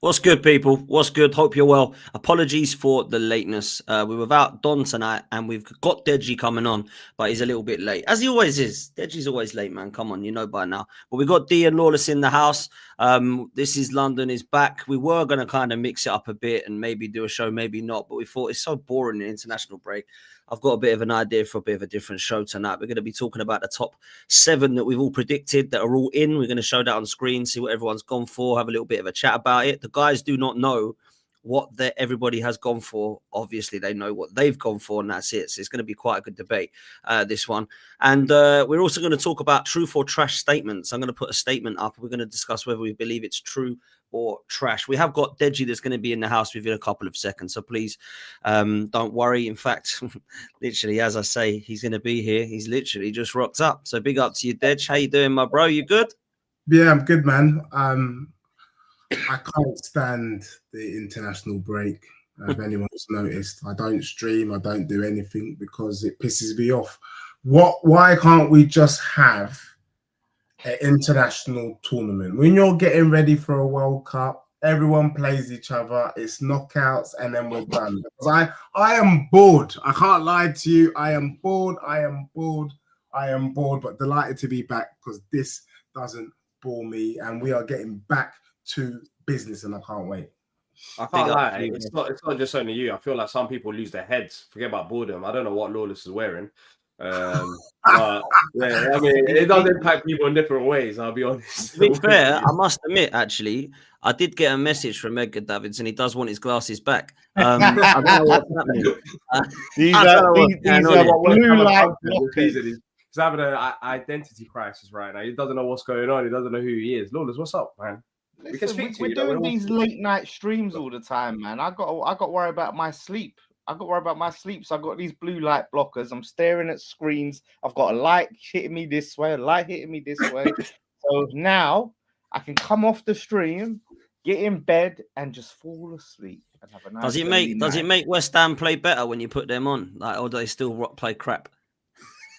What's good, people? What's good? Hope you're well. Apologies for the lateness. We're without Don tonight, and we've got Deji coming on, but he's a little bit late, as he always is. Deji's always late, man. Come on, you know by now. But we got D and Lawless in the house. This is London is back. We were going to kind of mix it up a bit and maybe do a show, maybe not, but we thought it's so boring, the international break. I've got a bit of an idea for a bit of a different show tonight. We're going to be talking about the top 7 that we've all predicted that are all in. We're going to show that on screen, see what everyone's gone for, have a little bit of a chat about it. The guys do not know what everybody has gone for. Obviously, they know what they've gone for, and that's it. So it's going to be quite a good debate, this one. And we're also going to talk about truth or trash statements. I'm going to put a statement up. We're going to discuss whether we believe it's true or trash. We have got Deji that's going to be in the house within a couple of seconds, so please don't worry. In fact, literally, as I say, he's going to be here. He's literally just rocked up. So big up to you, Dej. How you doing, my bro? You good? Yeah, I'm good, man. I can't stand the international break. If anyone's noticed, I don't stream, I don't do anything because it pisses me off. Why can't we just have an international tournament? When you're getting ready for a World Cup, everyone plays each other, it's knockouts, and then we're done. Because I am bored. I can't lie to you. I am bored, but delighted to be back because this doesn't bore me, and we are getting back to business, and I can't wait. I can't lie. It's not just only you. I feel like some people lose their heads. Forget about boredom. I don't know what Lawless is wearing. But yeah, I mean, it does impact people in different ways. I'll be honest. To be fair, I must admit, actually, I did get a message from Edgar Davids, and he does want his glasses back. I don't know what's happening. These are blue light blockers. He's having an identity crisis right now. He doesn't know what's going on. He doesn't know who he is. Lawless, what's up, man? Listen, we're doing these late night streams all the time, man. I got to worry about my sleep. So I've got these blue light blockers. I'm staring at screens. I've got a light hitting me this way, a light hitting me this way. So now I can come off the stream, get in bed, and just fall asleep and have a nice. Does it make West Ham play better when you put them on? Like, or do they still play crap?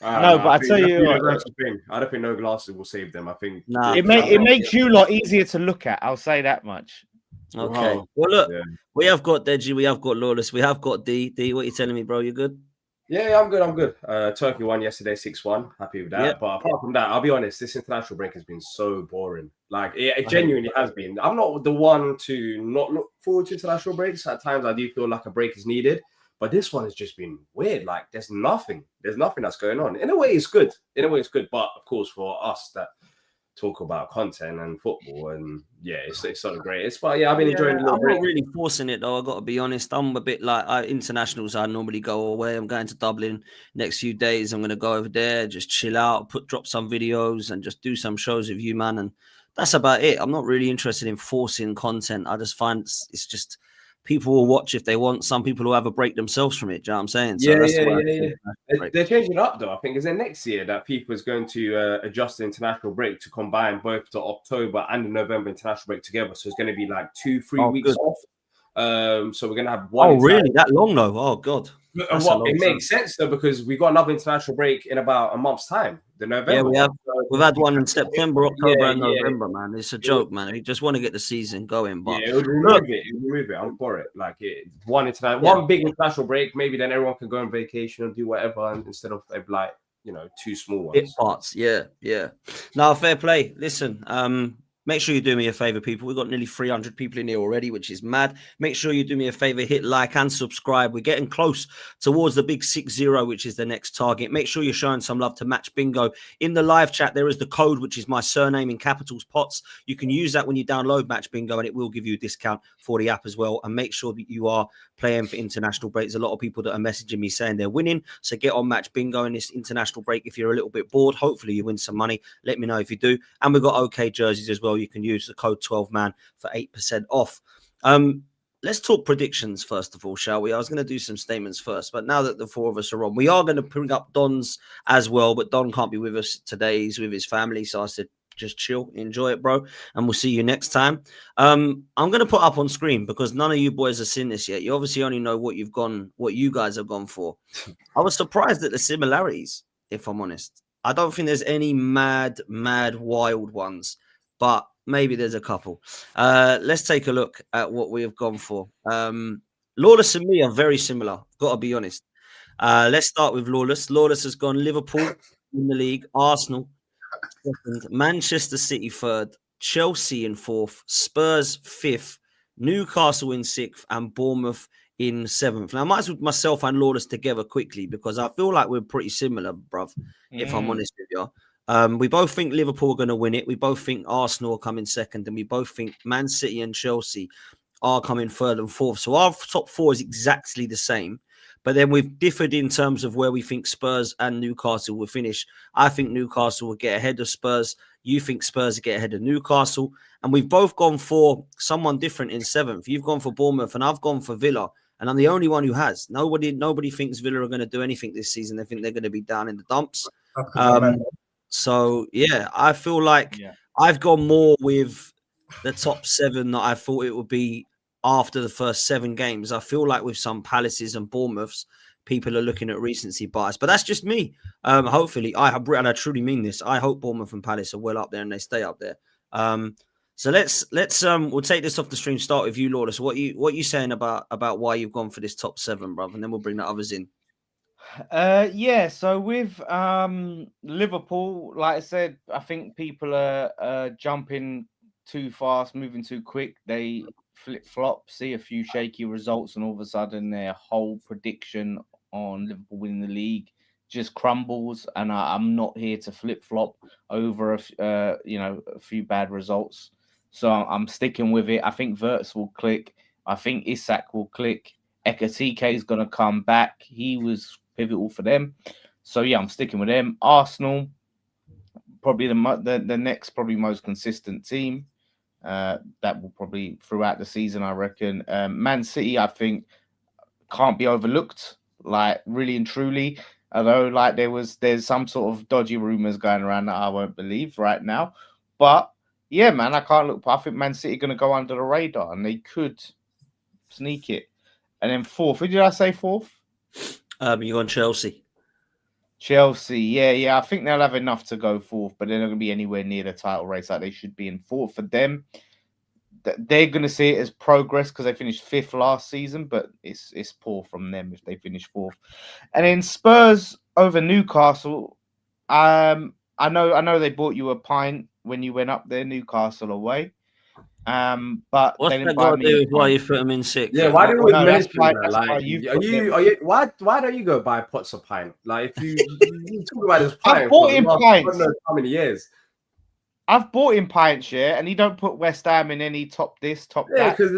No, but I tell you what, I don't think no glasses will save them. I think it makes you a lot easier to look at. I'll say that much. Okay. Well, look, we have got Deji, we have got Lawless, we have got D. What are you telling me, bro? You good? Yeah, I'm good. Turkey won yesterday 6-1. Happy with that. Yep. But apart from that, I'll be honest, this international break has been so boring. Like, it genuinely has been. I'm not the one to not look forward to international breaks. At times, I do feel like a break is needed. But this one has just been weird. Like, there's nothing that's going on. In a way, it's good. But, of course, for us that talk about content and football, and it's so great. I've been enjoying it. I'm not really forcing it, though. I've got to be honest. I'm a bit like internationals. I normally go away. I'm going to Dublin next few days. I'm going to go over there, just chill out, drop some videos and just do some shows with you, man. And that's about it. I'm not really interested in forcing content. I just find it's just... people will watch if they want. Some people will have a break themselves from it. Do you know what I'm saying? So They're changing it up, though. I think is it next year that FIFA is going to adjust the international break to combine both the October and the November international break together. So it's going to be like 2-3 weeks off. So we're going to have one. Oh, really? That long, though? Oh, God. It makes sense, though, because we got another international break in about a month's time. The November. Yeah, we've had one in September, October, and November, man. It's a joke, man. We just want to get the season going. But it would remove it. I'm for it. Like one big international break, maybe then everyone can go on vacation and do whatever, and instead of two small ones. Bit parts, yeah. No, fair play. Listen, Make sure you do me a favor, people. We've got nearly 300 people in here already, which is mad. Make sure you do me a favor, hit like and subscribe. We're getting close towards the big 6-0, which is the next target. Make sure you're showing some love to Match Bingo. In the live chat, there is the code, which is my surname in capitals, Potts. You can use that when you download Match Bingo, and it will give you a discount for the app as well. And make sure that you are playing for international breaks. A lot of people that are messaging me saying they're winning. So get on Match Bingo in this international break. If you're a little bit bored, hopefully you win some money. Let me know if you do. And we've got OK jerseys as well. You can use the code 12man for 8% off. Let's talk predictions first of all, shall we? I was going to do some statements first, but now that the four of us are on, we are going to bring up Don's as well, but Don can't be with us today. He's with his family. So I said, just chill, enjoy it, bro. And we'll see you next time. I'm going to put up on screen because none of you boys have seen this yet. You obviously only know what you guys have gone for. I was surprised at the similarities, if I'm honest. I don't think there's any mad, wild ones, but maybe there's a couple. Let's take a look at what we have gone for. Lawless and me are very similar. Got to be honest. Let's start with Lawless. Lawless has gone Liverpool in the league, Arsenal second, Manchester City third, Chelsea in fourth, Spurs fifth, Newcastle in sixth, and Bournemouth in seventh. Now, I might as well put myself and Lawless together quickly because I feel like we're pretty similar, bruv, if I'm honest with you. We both think Liverpool are going to win it. We both think Arsenal are coming second, and we both think Man City and Chelsea are coming third and fourth. So our top four is exactly the same. But then we've differed in terms of where we think Spurs and Newcastle will finish. I think Newcastle will get ahead of Spurs. You think Spurs will get ahead of Newcastle. And we've both gone for someone different in seventh. You've gone for Bournemouth and I've gone for Villa. And I'm the only one who has. Nobody thinks Villa are going to do anything this season. They think they're going to be down in the dumps. So, yeah, I feel like I've gone more with the top seven that I thought it would be after the first 7 games. I feel like with some Palaces and Bournemouths, people are looking at recency bias. But that's just me. Hopefully, and I truly mean this, I hope Bournemouth and Palace are well up there and they stay up there. So let's we'll take this off the stream. Start with you, Lawless. What you saying about why you've gone for this top 7, bruv? And then we'll bring the others in. So with Liverpool, like I said, I think people are jumping too fast, moving too quick. They flip-flop, see a few shaky results, and all of a sudden their whole prediction on Liverpool winning the league just crumbles. And I'm not here to flip-flop over a few bad results. So I'm sticking with it. I think Wirtz will click. I think Isak will click. Ekatike is going to come back. He was pivotal for them. So, yeah, I'm sticking with them. Arsenal, probably the next probably most consistent team. That will probably throughout the season, I reckon. Man City, I think, can't be overlooked, like really and truly. Although, like there's some sort of dodgy rumors going around that I won't believe right now. But yeah, man, I can't look. I think Man City going to go under the radar, and they could sneak it. And then fourth, who did I say fourth? You on Chelsea. Chelsea, yeah. I think they'll have enough to go fourth, but they're not going to be anywhere near the title race like they should be in fourth. For them, they're going to see it as progress because they finished fifth last season, but it's poor from them if they finish fourth. And then Spurs over Newcastle. I know they bought you a pint when you went up there, Newcastle away. But what's that got to do with why you put them in sixth? Yeah, why do you why don't you go buy pots of pint? Like if you talk about this pint, I've bought in pints. How many years? I've bought in pints, yeah, and he don't put West Ham in any top this, top that. Because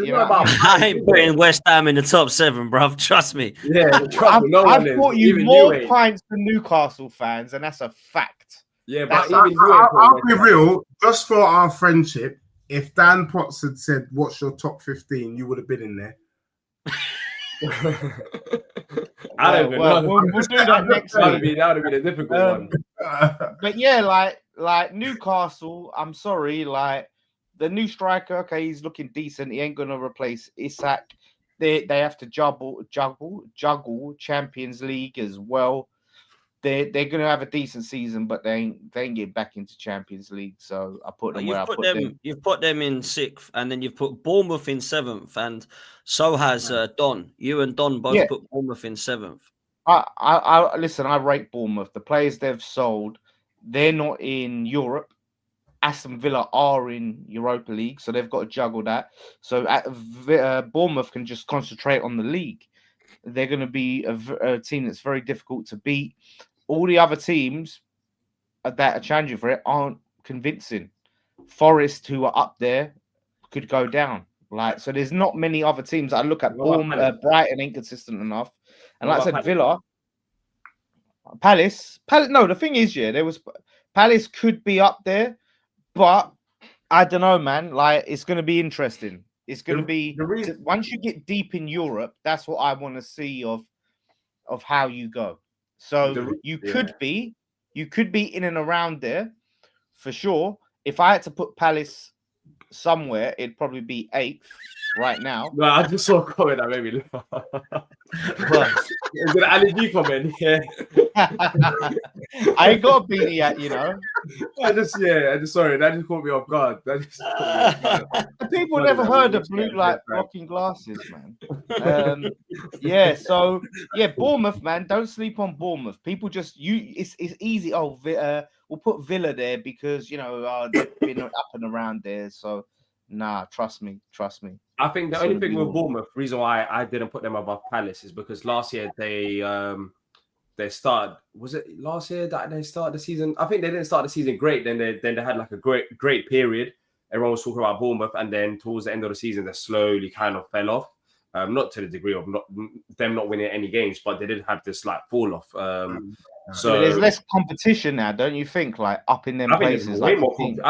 I ain't putting West Ham in the top 7, bruv. Trust me. Yeah, trust me. I've bought you more pints than Newcastle fans, and that's a fact. Yeah, but I'll be real. Just for our friendship, if Dan Potts had said, "What's your top 15?" you would have been in there. I don't know. We'll do that next week. That would have been a difficult one. But yeah, like Newcastle, I'm sorry, like the new striker, okay, he's looking decent. He ain't gonna replace Isak. They have to juggle Champions League as well. They're gonna have a decent season, but they ain't get back into Champions League. So I put them where I put them. You've put them in 6th, and then you've put Bournemouth in 7th, and so has Don. You and Don both put Bournemouth in 7th. I listen. I rate Bournemouth. The players they've sold, they're not in Europe. Aston Villa are in Europa League, so they've got to juggle that. So Bournemouth can just concentrate on the league. They're going to be a team that's very difficult to beat. All the other teams that are challenging for it aren't convincing. Forest, who are up there, could go down. Like, so there's not many other teams. I look at Brighton ain't consistent enough, and like I said, Villa, Palace. No, the thing is, Palace could be up there, but I don't know, man. Like, it's going to be interesting. It's going to be once you get deep in Europe, that's what I want to see of how you go. So you could be in and around there for sure. If I had to put Palace somewhere, it'd probably be 8th right now. No, I just saw a comment that made me laugh. Is it an LED comment? Yeah. I ain't got a beanie yet, you know. Sorry, that just caught me off guard. People never heard of blue light blocking glasses, man. Bournemouth, man. Don't sleep on Bournemouth. People just it's easy. Oh, we'll put Villa there because they've been up and around there. So nah, trust me. I think the only thing with Bournemouth, reason why I didn't put them above Palace is because last year they started. Was it last year that they started the season? I think they didn't start the season great. Then they had like a great period. Everyone was talking about Bournemouth, and then towards the end of the season, they slowly kind of fell off. Not to the degree of them not winning any games, but they did have this like fall off. So there's less competition now, don't you think? Like up in them places, I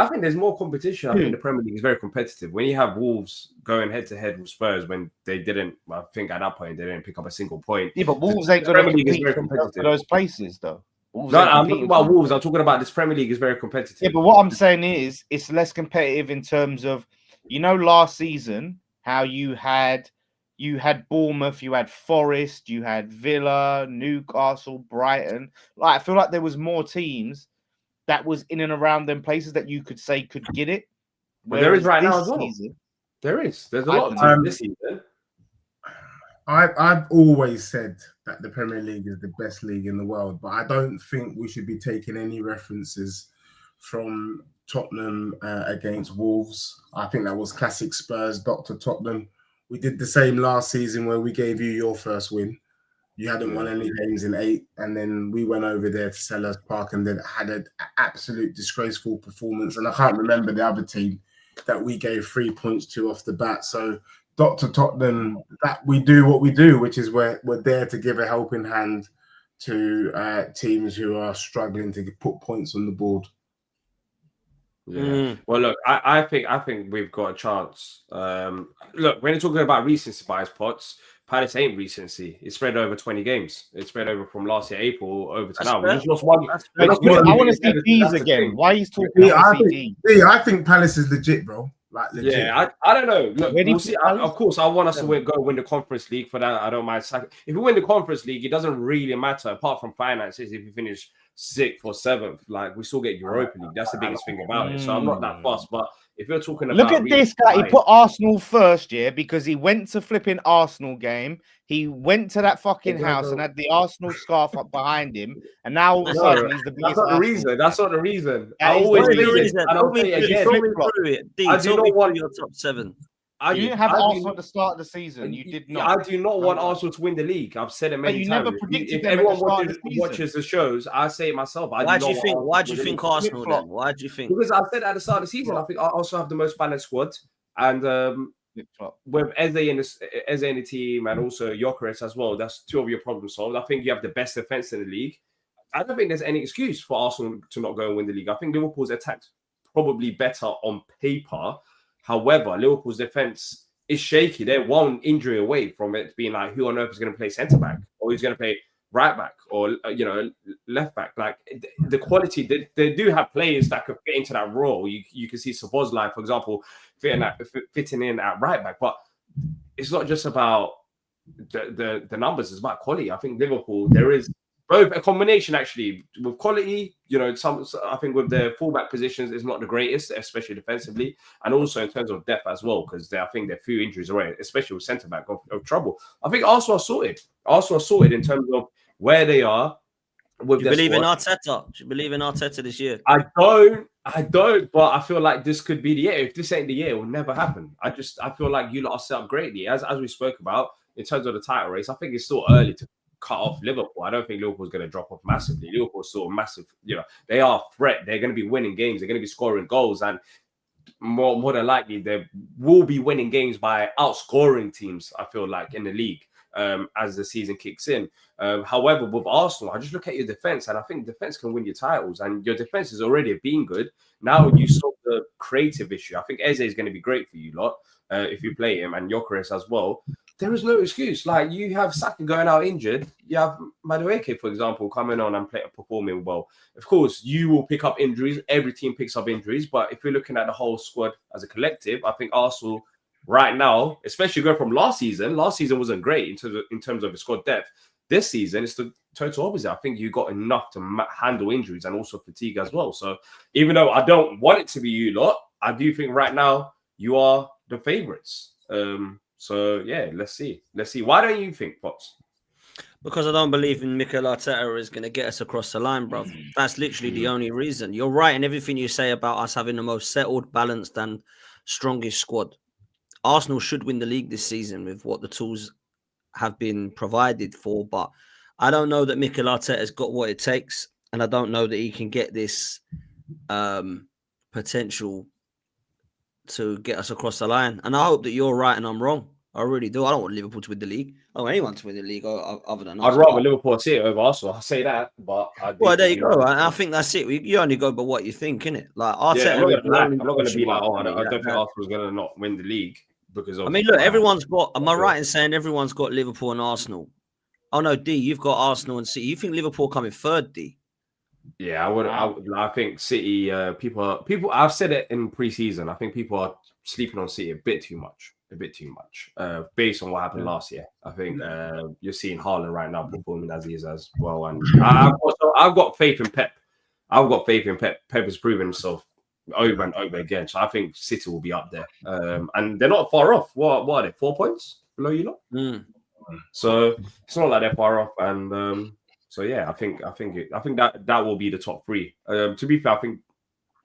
think there's more competition. I think the Premier League is very competitive. When you have Wolves going head to head with Spurs, when they didn't, I think at that point they didn't pick up a single point. Yeah, but Wolves ain't going to compete for those places, though. I'm not talking about Wolves. I'm talking about this Premier League is very competitive. Yeah, but what I'm saying is it's less competitive in terms of, last season how you had Bournemouth, you had Forest, you had Villa, Newcastle, Brighton. Like, I feel like there was more teams that was in and around them places that you could say could get it. But there is right now as well. There's a lot of teams this season. I've always said that the Premier League is the best league in the world, but I don't think we should be taking any references from Tottenham against Wolves. I think that was classic Spurs, Dr. Tottenham. We did the same last season where we gave you your first win. You hadn't won any games in 8, and then we went over there to Sellers Park and then had an absolute disgraceful performance. And I can't remember the other team that we gave 3 points to off the bat. So Dr. Tottenham, that we do what we do, which is we're there to give a helping hand to teams who are struggling to put points on the board. Yeah. Well, look, I think we've got a chance. Look, when you're talking about recency bias pots, Palace ain't recency. It's spread over 20 games. It's spread over from last year April over to now. We just lost one. I want to see D's again. Why are you talking about CD? I think Palace is legit, bro. Like legit. Yeah, I don't know. Look, we'll see. Of course, I want us to go win the Conference League. For that, I don't mind. If we win the Conference League, it doesn't really matter apart from finances. If you finish 6th or 7th, like we still get Europa League. That's the biggest thing about it. So I'm not that fussed. But if you're talking about, look at this guy, he put Arsenal first, because he went to flipping Arsenal game. He went to that fucking house and had the Arsenal scarf up behind him, and now all of a sudden he's the biggest. That's not the reason. That's not the reason. I always say it. I don't say it again. I do not want your top 7. You didn't have Arsenal at the start of the season. You did not. I do not want Arsenal to win the league. I've said it many times. Never predicted if everyone watches the shows, I say it myself. Why do you think Arsenal then? Why do you think? Because I said at the start of the season, I think I also have the most balanced squad. And with Eze in the team and also Gyökeres as well, that's 2 of your problems solved. I think you have the best defense in the league. I don't think there's any excuse for Arsenal to not go and win the league. I think Liverpool's attack's probably better on paper. However, Liverpool's defense is shaky. They're one injury away from it being like, who on earth is going to play centre back, or who's going to play right back, or left back? Like the quality, they do have players that could fit into that role. You can see Szoboszlai, for example, fitting in at right back. But it's not just about the numbers; it's about quality. I think Liverpool, there is both a combination actually with quality. I think with their fullback positions is not the greatest, especially defensively, and also in terms of depth as well, because I think there are a few injuries away, especially with centre back of trouble. I think Arsenal are sorted. Arsenal are sorted in terms of where they are, with Do you believe in Arteta? Do you believe in Arteta this year? I don't, but I feel like this could be the year. If this ain't the year, it will never happen. I feel like you lot are set up greatly. As we spoke about, in terms of the title race, I think it's still early to cut off Liverpool. I don't think Liverpool's going to drop off massively. Liverpool's still massive, they are a threat. They're going to be winning games. They're going to be scoring goals, and more than likely, they will be winning games by outscoring teams, I feel like, in the league as the season kicks in. However, with Arsenal, I just look at your defense, and I think defense can win your titles, and your defense has already been good. Now you solve the creative issue. I think Eze is going to be great for you lot if you play him, and Gyökeres as well. There is no excuse. Like, you have Saka going out injured. You have Madueke, for example, coming on and performing well. Of course, you will pick up injuries. Every team picks up injuries. But if you're looking at the whole squad as a collective, I think Arsenal right now, especially going from last season wasn't great in terms of the squad depth. This season, it's the total opposite. I think you got enough to handle injuries and also fatigue as well. So even though I don't want it to be you lot, I do think right now you are the favourites. So yeah, let's see. Why don't you think, Pops? Because I don't believe in Mikel Arteta is going to get us across the line, bro. That's literally the only reason. You're right in everything you say about us having the most settled, balanced, and strongest squad. Arsenal should win the league this season with what the tools have been provided for, but I don't know that Mikel Arteta has got what it takes, and I don't know that he can get this potential to get us across the line. And I hope that you're right and I'm wrong. I really do. I don't want Liverpool to win the league. I don't want anyone to win the league other than us. I'd rather Liverpool see it over Arsenal. I say that, but there you go. I think that's it. You only go by what you think, innit? Like Arteta. I'm not going to be like, I don't think Arsenal's going to not win the league because of. I mean, look, everyone's got. Am I right in saying everyone's got Liverpool and Arsenal? Oh no, D, you've got Arsenal and City. You think Liverpool coming third, D? Yeah, I think City. People. I've said it in pre-season. I think people are sleeping on City a bit too much. Based on what happened last year. I think you're seeing Haaland right now performing as he is as well. And I've got faith in Pep. Pep has proven himself over and over again. So I think City will be up there. And they're not far off. What are they? 4 points below you lot? So it's not like they're far off. And so yeah, I think that will be the top three. To be fair, I think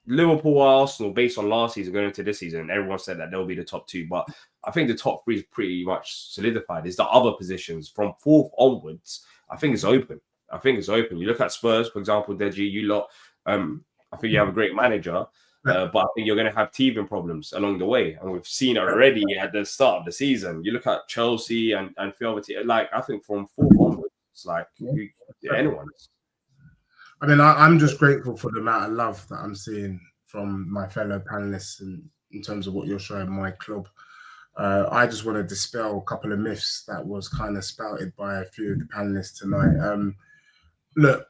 Liverpool or Arsenal, based on last season going into this season, everyone said that they'll be the top two. But I think the top three is pretty much solidified. It's the other positions from fourth onwards. I think it's open. You look at Spurs, for example, Deji, you lot. I think you have a great manager, but I think you're going to have teething problems along the way, and we've seen it already at the start of the season. You look at Chelsea and a few other teams. Like, I think from fourth onwards, it's like anyone. I mean, I'm just grateful for the amount of love that I'm seeing from my fellow panelists in terms of what you're showing my club. I just want to dispel a couple of myths that was kind of spouted by a few of the panelists tonight. Look,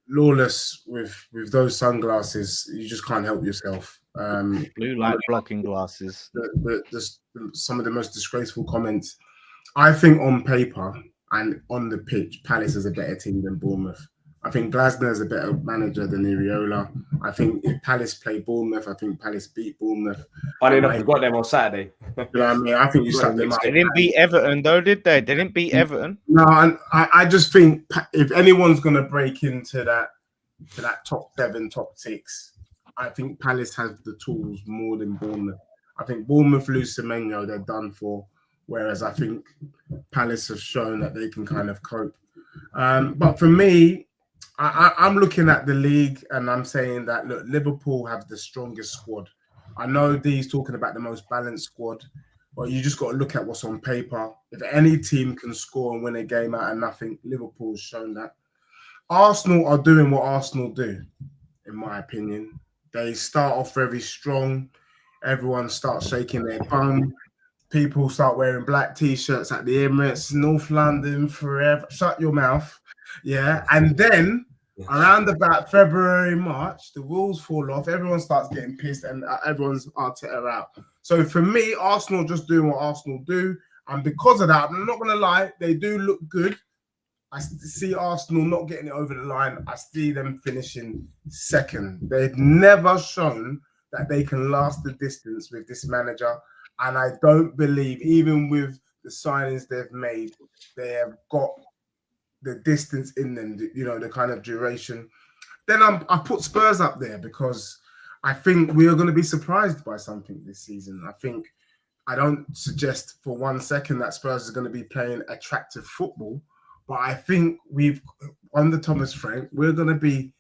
Lawless, with those sunglasses, you just can't help yourself. Blue light blocking glasses. Some of the most disgraceful comments. I think on paper and on the pitch, Palace is a better team than Bournemouth. I think Glasner is a better manager than Iriola. I think if Palace play Bournemouth, I think Palace beat Bournemouth. Funny enough, we got them on Saturday. You know what I mean? I think you shut them up. They didn't beat Everton, though, did they? They didn't beat Everton. No, and I just think if anyone's going to break into that top 7, top 6, I think Palace has the tools more than Bournemouth. I think Bournemouth lose Semenyo, they're done for. Whereas I think Palace have shown that they can kind of cope. But for me, I'm looking at the league and I'm saying that, look, Liverpool have the strongest squad. I know D's talking about the most balanced squad, but you just got to look at what's on paper. If any team can score and win a game out of nothing, Liverpool's shown that. Arsenal are doing what Arsenal do, in my opinion. They start off very strong. Everyone starts shaking their bum. People start wearing black T-shirts at the Emirates, North London forever. Shut your mouth. Yeah, and then around about February, March, the wheels fall off. Everyone starts getting pissed, and everyone's Arteta out. So for me, Arsenal just doing what Arsenal do, and because of that, I'm not going to lie, they do look good. I see Arsenal not getting it over the line. I see them finishing second. They've never shown that they can last the distance with this manager, and I don't believe, even with the signings they've made, they have got the distance in them, the kind of duration. Then I put Spurs up there because I think we are going to be surprised by something this season. I don't suggest for 1 second that Spurs is going to be playing attractive football, but I think under Thomas Frank, we're going to be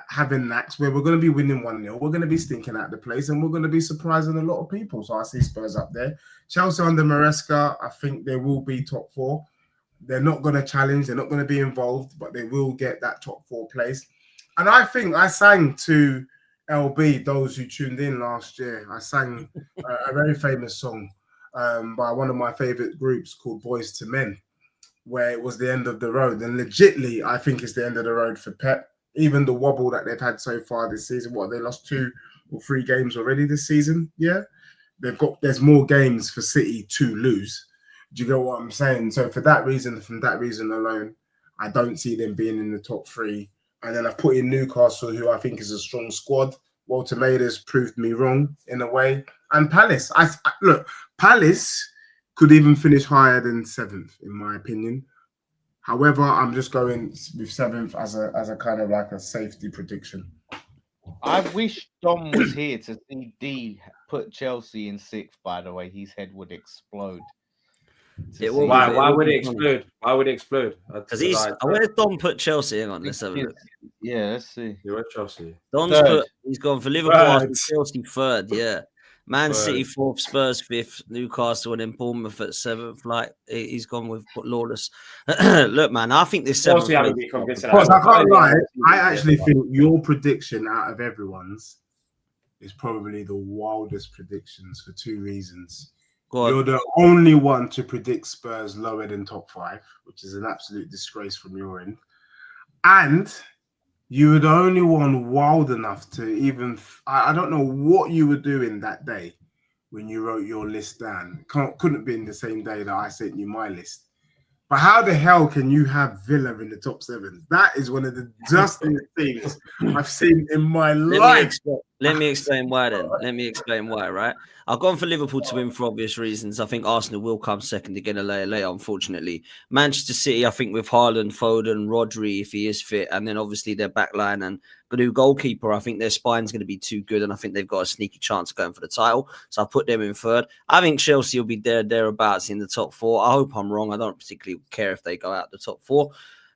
having knacks where we're going to be winning 1-0. We're going to be stinking out the place and we're going to be surprising a lot of people. So I see Spurs up there. Chelsea under Maresca, I think they will be top 4. They're not going to challenge. They're not going to be involved, but they will get that top 4 place. And I think I sang to LB, those who tuned in last year. I sang a very famous song by one of my favorite groups called Boys to Men, where it was the end of the road. And legitly, I think it's the end of the road for Pep. Even the wobble that they've had so far this season, they lost 2 or 3 games already this season. Yeah, there's more games for City to lose. Do you get what I'm saying? So from that reason alone, I don't see them being in the top 3. And then I've put in Newcastle, who I think is a strong squad. Walter Mader's proved me wrong in a way. And Palace, look, Palace could even finish higher than 7th, in my opinion. However, I'm just going with 7th as a kind of like a safety prediction. I wish Dom was here to see D put Chelsea in 6th, by the way. His head would explode. Why would it explode? Why would it explode? Because where's Dom put Chelsea? Hang on, let's have a look. Yeah, let's see. You're at Chelsea. He's gone for Liverpool, Chelsea 3rd, yeah. Man City 4th, Spurs 5th, Newcastle, and then Bournemouth at 7th. Like he's gone with Lawless. Look, man, I think this 7th. I can't lie. I actually think your prediction out of everyone's is probably the wildest predictions for 2 reasons. You're the only one to predict Spurs lower than top 5, which is an absolute disgrace from your end. And you were the only one wild enough to even... I don't know what you were doing that day when you wrote your list down. Couldn't have been the same day that I sent you my list. But how the hell can you have Villa in the top 7? That is one of the dustiest things I've seen in my life. Let me explain why then. Right? I've gone for Liverpool to win for obvious reasons. I think Arsenal will come second again later, unfortunately. Manchester City, I think with Haaland, Foden, Rodri, if he is fit, and then obviously their backline and the new goalkeeper, I think their spine's going to be too good, and I think they've got a sneaky chance of going for the title. So I've put them in 3rd. I think Chelsea will be thereabouts in the top 4. I hope I'm wrong. I don't particularly care if they go out the top 4.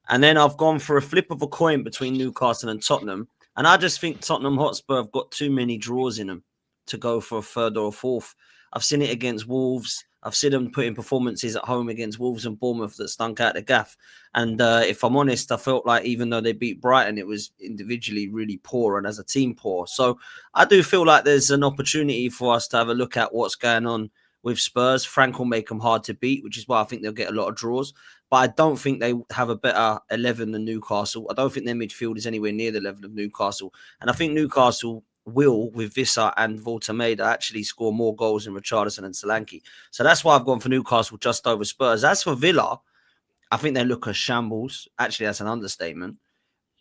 And then I've gone for a flip of a coin between Newcastle and Tottenham. And I just think Tottenham Hotspur have got too many draws in them to go for a 3rd or a 4th. I've seen it against Wolves. I've seen them put in performances at home against Wolves and Bournemouth that stunk out the gaff. And if I'm honest, I felt like even though they beat Brighton, it was individually really poor and as a team poor. So I do feel like there's an opportunity for us to have a look at what's going on with Spurs. Frank will make them hard to beat, which is why I think they'll get a lot of draws. But I don't think they have a better 11 than Newcastle. I don't think their midfield is anywhere near the level of Newcastle. And I think Newcastle will, with Vissa and Voltameda, actually score more goals than Richarlison and Solanke. So that's why I've gone for Newcastle just over Spurs. As for Villa, I think they look a shambles. Actually, that's an understatement.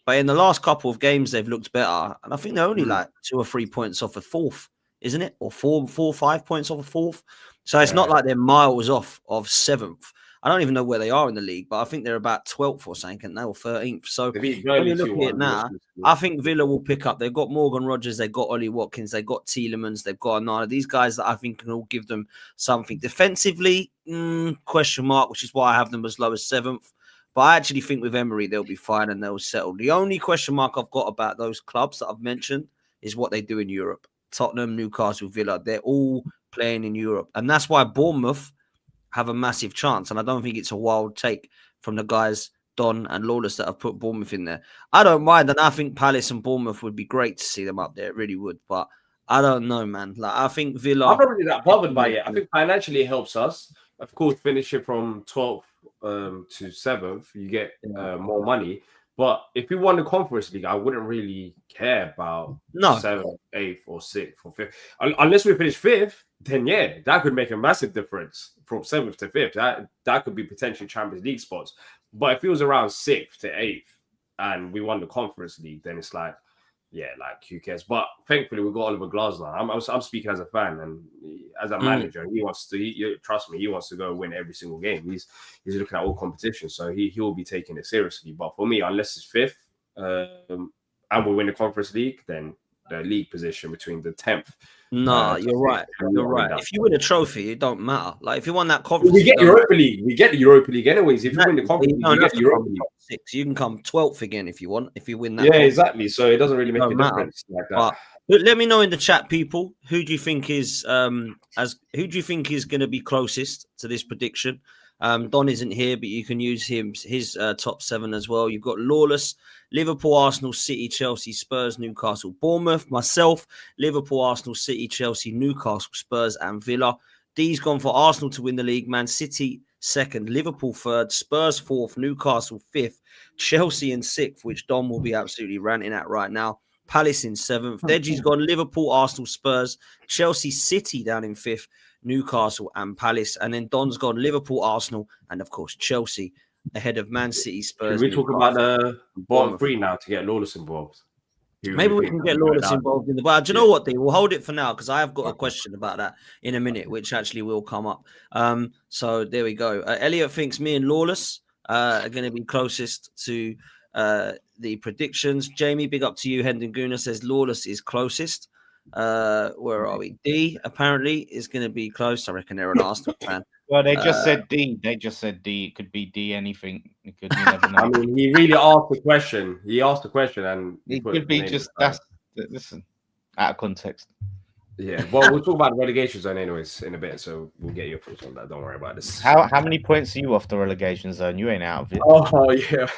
But in the last couple of games, they've looked better. And I think they're only like 2 or 3 points off a 4th, isn't it? Or 5 points off a 4th. So it's not like they're miles off of 7th. I don't even know where they are in the league, but I think they're about 12th or something now, or 13th. So when you look at it now, I think Villa will pick up. They've got Morgan Rogers, they've got Ollie Watkins, they've got Tielemans, they've got Anana. These guys that I think can all give them something. Defensively, question mark, which is why I have them as low as 7th. But I actually think with Emery, they'll be fine and they'll settle. The only question mark I've got about those clubs that I've mentioned is what they do in Europe. Tottenham, Newcastle, Villa, they're all playing in Europe. And that's why Bournemouth have a massive chance. And I don't think it's a wild take from the guys, Don and Lawless, that have put Bournemouth in there. I don't mind. And I think Palace and Bournemouth would be great to see them up there. It really would. But I don't know, man. Like I think Villa... I'm not really that bothered by it. I think financially it helps us. Of course, finishing from 12th to 7th, you get more money. But if we won the Conference League, I wouldn't really care about 7th, 8th, or 6th, or 5th. Unless we finish 5th, then yeah, that could make a massive difference from 7th to 5th. That could be potentially Champions League spots. But if it was around 6th to 8th and we won the Conference League, then it's like, yeah, like who cares? But thankfully, we got Oliver Glasner. I'm speaking as a fan and as a manager. He wants to. Trust me, he wants to go win every single game. He's looking at all competitions, so he will be taking it seriously. But for me, unless it's fifth, and we win the Conference League, then the league position between the 10th. No, you're right. You're right. If you win a trophy, it don't matter. Like if you won that conference, we get Europa League. We get the Europa League anyways. If you win the conference, you get the Europa League. 6. You can come 12th again if you want. If you win that, yeah, exactly. So it doesn't really make a difference like that. But let me know in the chat, people. Who do you think is going to be closest to this prediction? Don isn't here, but you can use his top 7 as well. You've got Lawless, Liverpool, Arsenal, City, Chelsea, Spurs, Newcastle, Bournemouth. Myself, Liverpool, Arsenal, City, Chelsea, Newcastle, Spurs, and Villa. D's gone for Arsenal to win the league. Man City 2nd, Liverpool 3rd, Spurs 4th, Newcastle 5th, Chelsea in 6th, which Don will be absolutely ranting at right now. Palace in 7th. Deji's gone Liverpool, Arsenal, Spurs, Chelsea, City down in 5th, Newcastle and Palace. And then Don's gone Liverpool, Arsenal, and of course Chelsea ahead of Man City, Spurs. Should we talk about the bottom 3 now to get Lawless involved? Maybe we can get Lawless involved in the. But do you know what, D? We'll hold it for now because I have got a question about that in a minute, which actually will come up. So there we go. Elliot thinks me and Lawless are going to be closest to the predictions. Jamie, big up to you. Hendon Guna says Lawless is closest. Where are we? D apparently is going to be close. I reckon they're an Arsenal fan. Well, they just said D. They just said D. It could be D anything. It could be never know. I mean, he really asked the question. He asked the question, and it could be just that's listen out of context. Yeah, well, we'll talk about the relegation zone anyways in a bit, so we'll get your thoughts on that. Don't worry about this. How many points are you off the relegation zone? You ain't out of it. Oh yeah,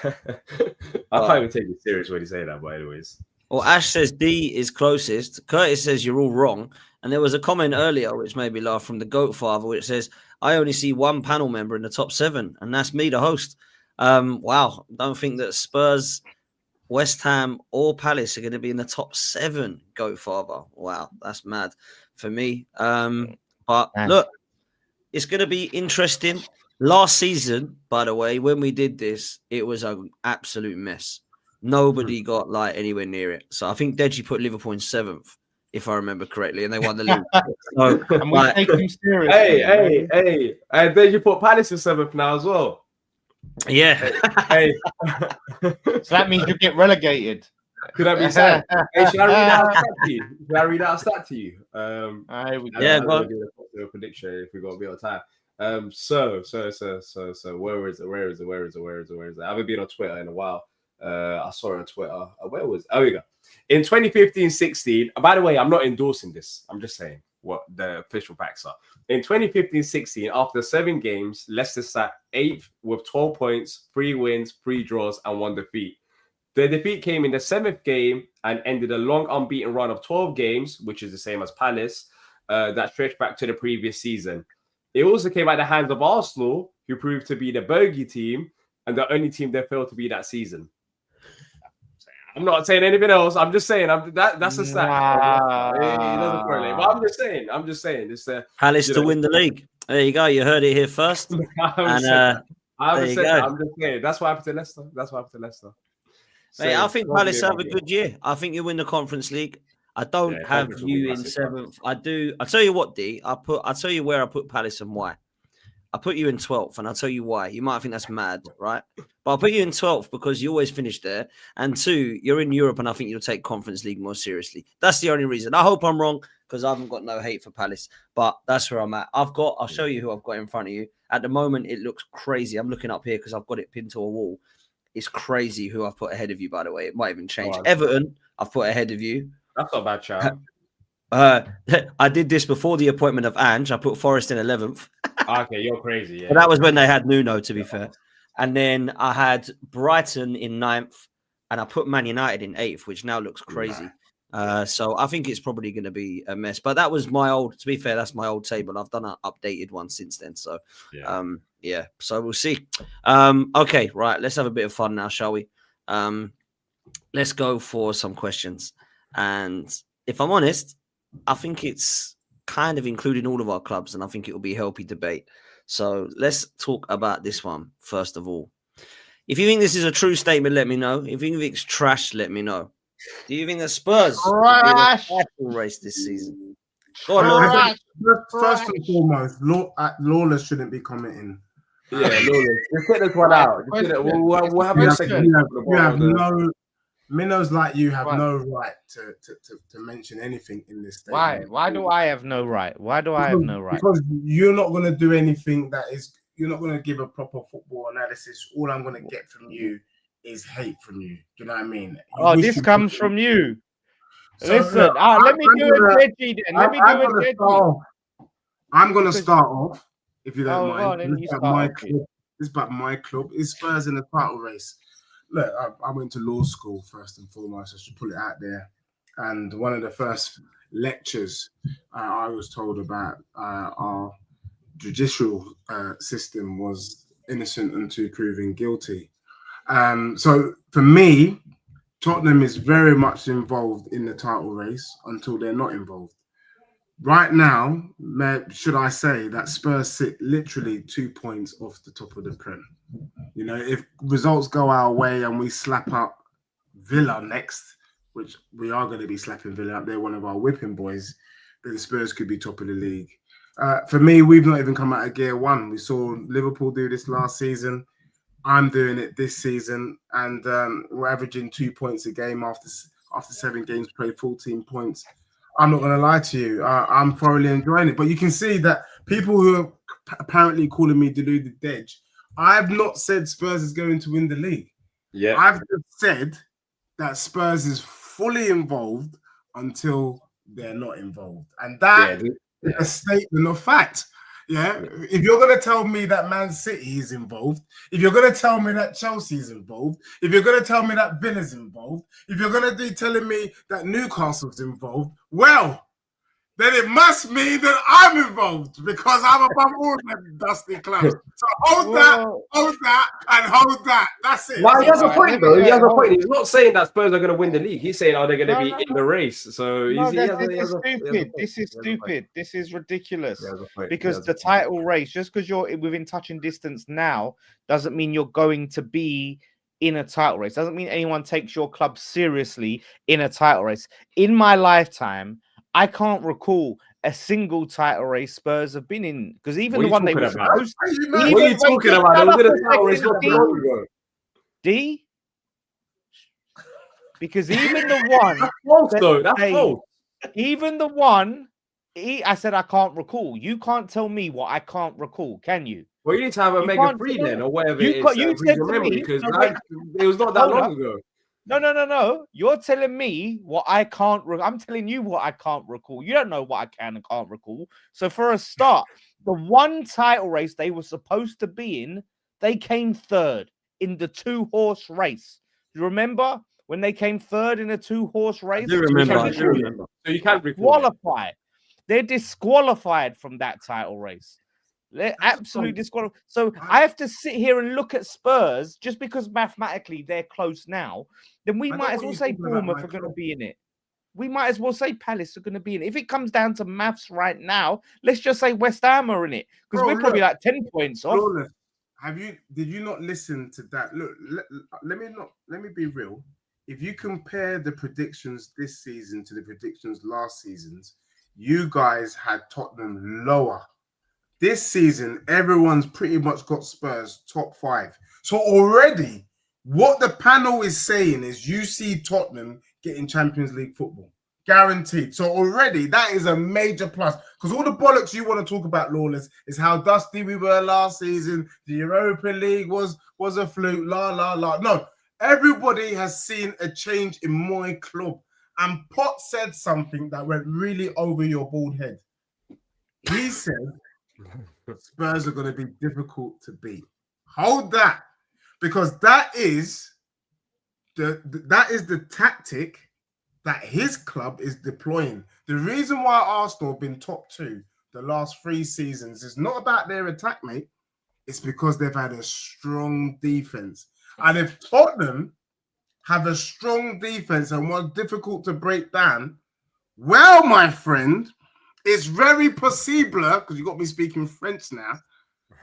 I can't even take it serious when you say that. But anyways. Well, Ash says D is closest. Curtis says you're all wrong. And there was a comment earlier which made me laugh from the Goat Father, which says, I only see one panel member in the top 7, and that's me, the host. Wow. Don't think that Spurs, West Ham, or Palace are going to be in the top 7, Goat Father. Wow, that's mad for me. But look, it's going to be interesting. Last season, by the way, when we did this, it was an absolute mess. Nobody got like anywhere near it. So I think Deji put Liverpool in 7th, if I remember correctly, and they won the league. So, and we take them seriously. Hey. And then you put Palace in 7th now as well. Yeah. Hey. So that means you get relegated. Could that be sad? Hey, should I read out a stat to you? Should I read out a stat to you? Yeah, go do a prediction if we got a bit of time. So where is it? I haven't been on Twitter in a while. I saw it on Twitter. Where was it? Oh, we go. In 2015-16, by the way, I'm not endorsing this. I'm just saying what the official facts are. In 2015-16, after 7 games, Leicester sat 8th with 12 points, 3 wins, 3 draws, and 1 defeat. The defeat came in the 7th game and ended a long unbeaten run of 12 games, which is the same as Palace, that stretched back to the previous season. It also came at the hands of Arsenal, who proved to be the bogey team and the only team they failed to be that season. I'm not saying anything else. I'm just saying that's a stat. It doesn't correlate. But I'm just saying. It's Palace to win the league. There you go. You heard it here first. I'm just saying. That's what happened to Leicester. Mate, I think Palace have a good year. I think you win the Conference League. I don't have you in 7th. I do. I'll tell you what, D. I'll tell you where I put Palace and why. I put you in 12th, and I'll tell you why. You might think that's mad, right? But I'll put you in 12th because you always finish there. And 2, you're in Europe, and I think you'll take Conference League more seriously. That's the only reason. I hope I'm wrong because I haven't got no hate for Palace. But that's where I'm at. I'll show you who I've got in front of you. At the moment, it looks crazy. I'm looking up here because I've got it pinned to a wall. It's crazy who I've put ahead of you, by the way. It might even change. Everton, I've put ahead of you. That's not a bad shout. I did this before the appointment of Ange. I put Forest in 11th. Okay, you're crazy. Yeah. But that was when they had Nuno, to be fair. And then I had Brighton in 9th, and I put Man United in 8th, which now looks crazy. So I think it's probably going to be a mess. But that was my old, to be fair, that's my old table. I've done an updated one since then. So, so we'll see. Okay, right. Let's have a bit of fun now, shall we? Let's go for some questions. And if I'm honest, I think it's kind of including all of our clubs, and I think it will be a healthy debate. So let's talk about this one first of all. If you think this is a true statement, let me know. If you think it's trash, let me know. Do you think the Spurs will be in a title race this season? Go on, Lawless. First and foremost, Lawless shouldn't be commenting. Yeah, Lawless. Just get this one out. We'll have your second. You have no minnows like you have no right to mention anything in this statement. Why do I have no right? Why do I have no right? Because you're not going to do anything you're not going to give a proper football analysis. All I'm going to get from you is hate from you. Do you know what I mean? This comes from you. So, listen, let me do it, Deji. Then let me do it, Deji. I'm going to start off, if you don't mind. This is about my club. It's Spurs in the title race. Look, I went to law school first and foremost. I should put it out there. And one of the first lectures I was told about our judicial system was innocent until proven guilty. So for me, Tottenham is very much involved in the title race until they're not involved. Right now, should I say that Spurs sit literally 2 points off the top of the Prem. You know, if results go our way and we slap up Villa next, which we are going to be slapping Villa up, they're one of our whipping boys, then Spurs could be top of the league. For me, we've not even come out of gear one. We saw Liverpool do this last season. I'm doing it this season, and we're averaging 2 points a game after 7 games played, 14 points. I'm not going to lie to you. I'm thoroughly enjoying it. But you can see that people who are apparently calling me deluded Dej, I've not said Spurs is going to win the league. Yeah, I've just said that Spurs is fully involved until they're not involved. And that is a statement of fact. Yeah, if you're going to tell me that Man City is involved, if you're going to tell me that Chelsea is involved, if you're going to tell me that Villa's involved, if you're going to be telling me that Newcastle's involved, well, then it must mean that I'm involved because I'm above all them dusty clubs. So hold that, and hold that. That's it. Well, he has a point, though. He has a point. He's not saying that Spurs are going to win the league. He's saying, they're going to be in the race. So this is stupid. This is stupid. This is ridiculous. Because the title race, just because you're within touching distance now, doesn't mean you're going to be in a title race. Doesn't mean anyone takes your club seriously in a title race. In my lifetime, I can't recall a single title race Spurs have been in, because even the one they were supposed to. What are you talking about? They were in a title race not long ago. D? Because even the one. That's false, though. That's false. Even the one, I said I can't recall. You can't tell me what I can't recall, can you? Well, you need to have a Mega 3 then, or whatever it is. You said to me, because it was not that long ago. No. You're telling me what I can't. I'm telling you what I can't recall. You don't know what I can and can't recall. So for a start, the one title race they were supposed to be in, they came third in the 2-horse race. You remember when they came third in a 2-horse race? I do remember. So you can't qualify. They're disqualified from that title race. They're absolutely disqualified. So I have to sit here and look at Spurs just because mathematically they're close now. Then we might as well say Bournemouth are going to be in it. We might as well say Palace are going to be in it. If it comes down to maths right now, let's just say West Ham are in it because we're probably like 10 points off. Did you not listen to that? Look, let me be real. If you compare the predictions this season to the predictions last season's, you guys had Tottenham lower. This season, everyone's pretty much got Spurs top 5. So already, what the panel is saying is you see Tottenham getting Champions League football. Guaranteed. So already, that is a major plus. Because all the bollocks you want to talk about, Lawless, is how dusty we were last season. The Europa League was a fluke. No, everybody has seen a change in my club. And Pot said something that went really over your bald head. He said, Spurs are going to be difficult to beat. Hold that, because that is the tactic that his club is deploying. The reason why Arsenal have been top 2 the last 3 seasons is not about their attack, mate. It's because they've had a strong defense. And if Tottenham have a strong defense and was difficult to break down, well, my friend, it's very possible, because you got me speaking French now,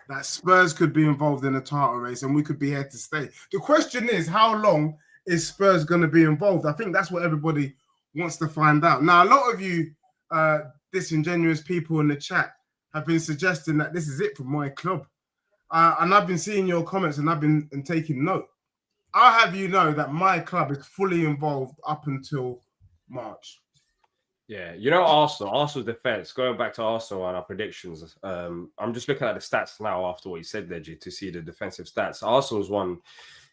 that Spurs could be involved in a title race and we could be here to stay. The question is, how long is Spurs going to be involved? I think that's what everybody wants to find out. Now, a lot of you disingenuous people in the chat have been suggesting that this is it for my club. And I've been seeing your comments and I've been taking note. I'll have you know that my club is fully involved up until March. Yeah, you know, Arsenal's defense, going back to Arsenal and our predictions, I'm just looking at the stats now after what you said there, G, to see the defensive stats. Arsenal's one,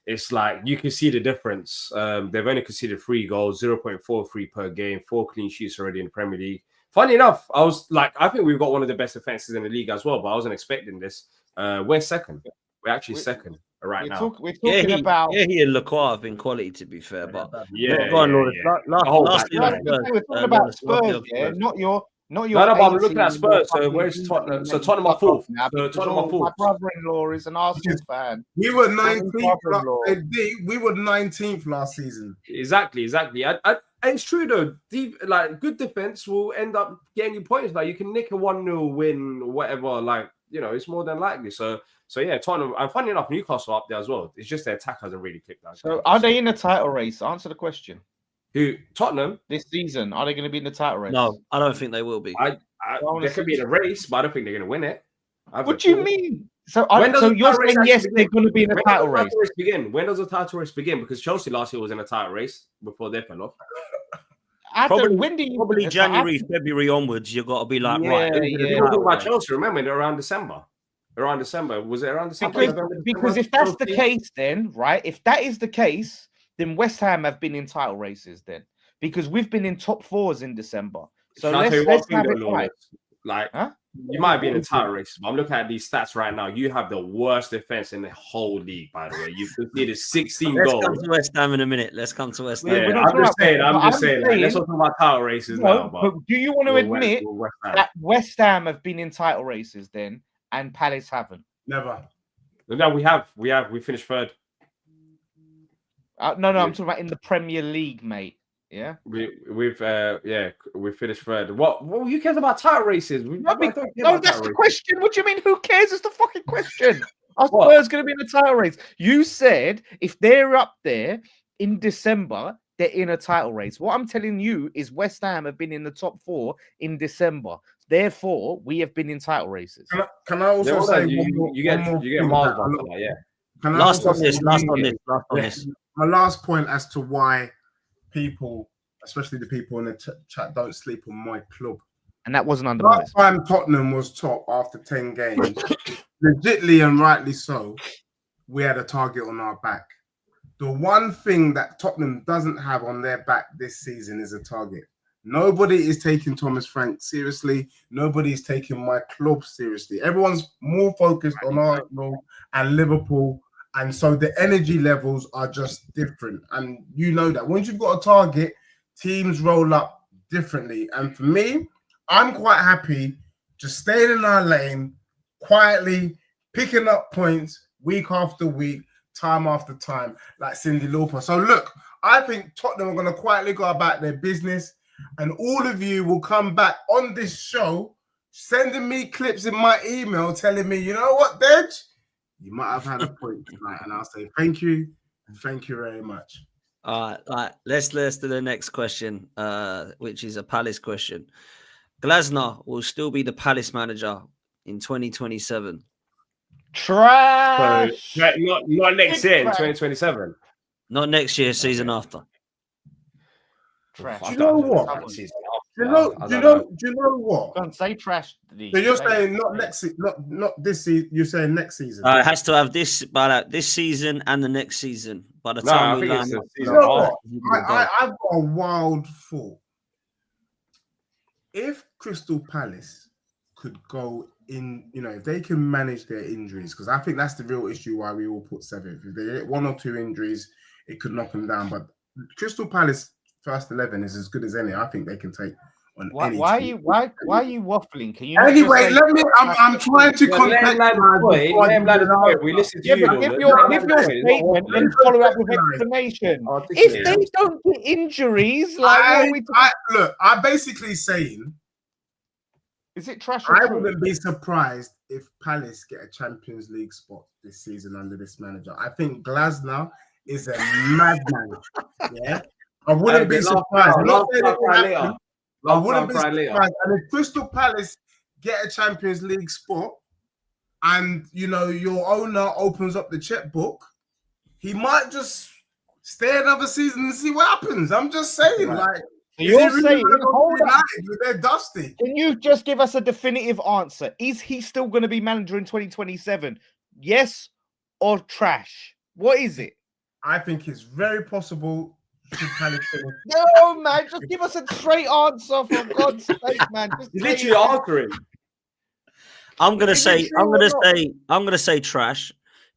it's like you can see the difference. They've only conceded 3 goals, 0.43 per game, 4 clean sheets already in the Premier League. Funny enough, I think we've got one of the best defenses in the league as well, but I wasn't expecting this. We're second. We're actually second right now. We're talking about. He and Lacroix have been quality, to be fair, but go on, Lawrence. Last We're talking about Spurs, yeah, not your. No, but I'm looking at Spurs. So where's Tottenham? So Tottenham are fourth. My brother-in-law is an Arsenal fan. We were 19th. We were 19th last season. Exactly. And it's true though. Like good defense will end up getting you points. Like you can nick a 1-0 win, or whatever. Like it's more than likely. So yeah, Tottenham. And funny enough, Newcastle are up there as well. It's just their attack hasn't really clicked out. So are they in the title race? Answer the question. Who? Tottenham this season? Are they going to be in the title race? No, I don't think they will be. They could be in a race, but I don't think they're going to win it. What do you mean? So you're saying yes, they're going to be in the title race. When does the title race begin? Because Chelsea last year was in a title race before they fell off. Probably January, February onwards. You've got to be like, right. People talk about Chelsea. Remember, they're around December. Was it around December? Because if that's the case, then right, if that is the case, then West Ham have been in title races then, because we've been in top 4s in December. So let's have it right. Like, you might be in a title race, but I'm looking at these stats right now. You have the worst defense in the whole league, by the way. You've conceded 16 goals. Let's come to West Ham in a minute. I'm just saying. I'm just saying. Like, let's talk about title races now. But do you want to admit that West Ham have been in title races then, and Palace haven't? Never. No, we have. We finished third. No, I'm talking about in the Premier League, mate. Yeah, we've finished third. What who cares about title races? That's the question. What do you mean? Who cares? It's the fucking question. Are Spurs going to be in the title race? You said if they're up there in December, they're in a title race. What I'm telling you is West Ham have been in the top 4 in December. Therefore, we have been in title races. Can I also say you get miles on that? Yeah. Last on this. My last point as to why people, especially the people in the chat, don't sleep on my club. And that wasn't under last time Tottenham was top after 10 games, legitly and rightly so, we had a target on our back. The one thing that Tottenham doesn't have on their back this season is a target. Nobody is taking Thomas Frank seriously. Nobody is taking my club seriously. Everyone's more focused on Arsenal and Liverpool. And so the energy levels are just different. And you know that. Once you've got a target, teams roll up differently. And for me, I'm quite happy just staying in our lane, quietly picking up points week after week, time after time, like Cindy Lauper. So look, I think Tottenham are going to quietly go about their business. And all of you will come back on this show, sending me clips in my email telling me, you know what, Dej? You might have had a point tonight, and I'll say thank you very much. All right. Let's do the next question, which is a Palace question. Glasner will still be the Palace manager in 2027. Trash. So, not next year in 2027. Not next year, season after. Trash. Do you know what? Do you know what? Don't say trash. So you're saying not next season, not this season. You're saying next season. It has to have this season and the next season. By the time we land, I've got a wild thought. If Crystal Palace could go in, if they can manage their injuries, because I think that's the real issue why we all put 7th. If they get 1 or 2 injuries, it could knock them down. But Crystal Palace first 11 is as good as any. I think they can take on any. Why are you waffling? Can you? Anyway, I'm trying to contact. We listen to you. Give your statement and follow up with explanation. If they don't get injuries, I'm basically saying, is it trash? I wouldn't be surprised if Palace get a Champions League spot this season under this manager. I think Glasner is a madman. Yeah, I wouldn't be surprised. I wouldn't be surprised. And if Crystal Palace get a Champions League spot, and your owner opens up the checkbook, he might just stay another season and see what happens. I'm just saying, right. You're saying, hold on, they're dusty. Can you just give us a definitive answer? Is he still going to be manager in 2027? Yes or trash? What is it? I think it's very possible. No, man, just give us a straight answer for God's sake, man. He's literally answering. I'm gonna say trash.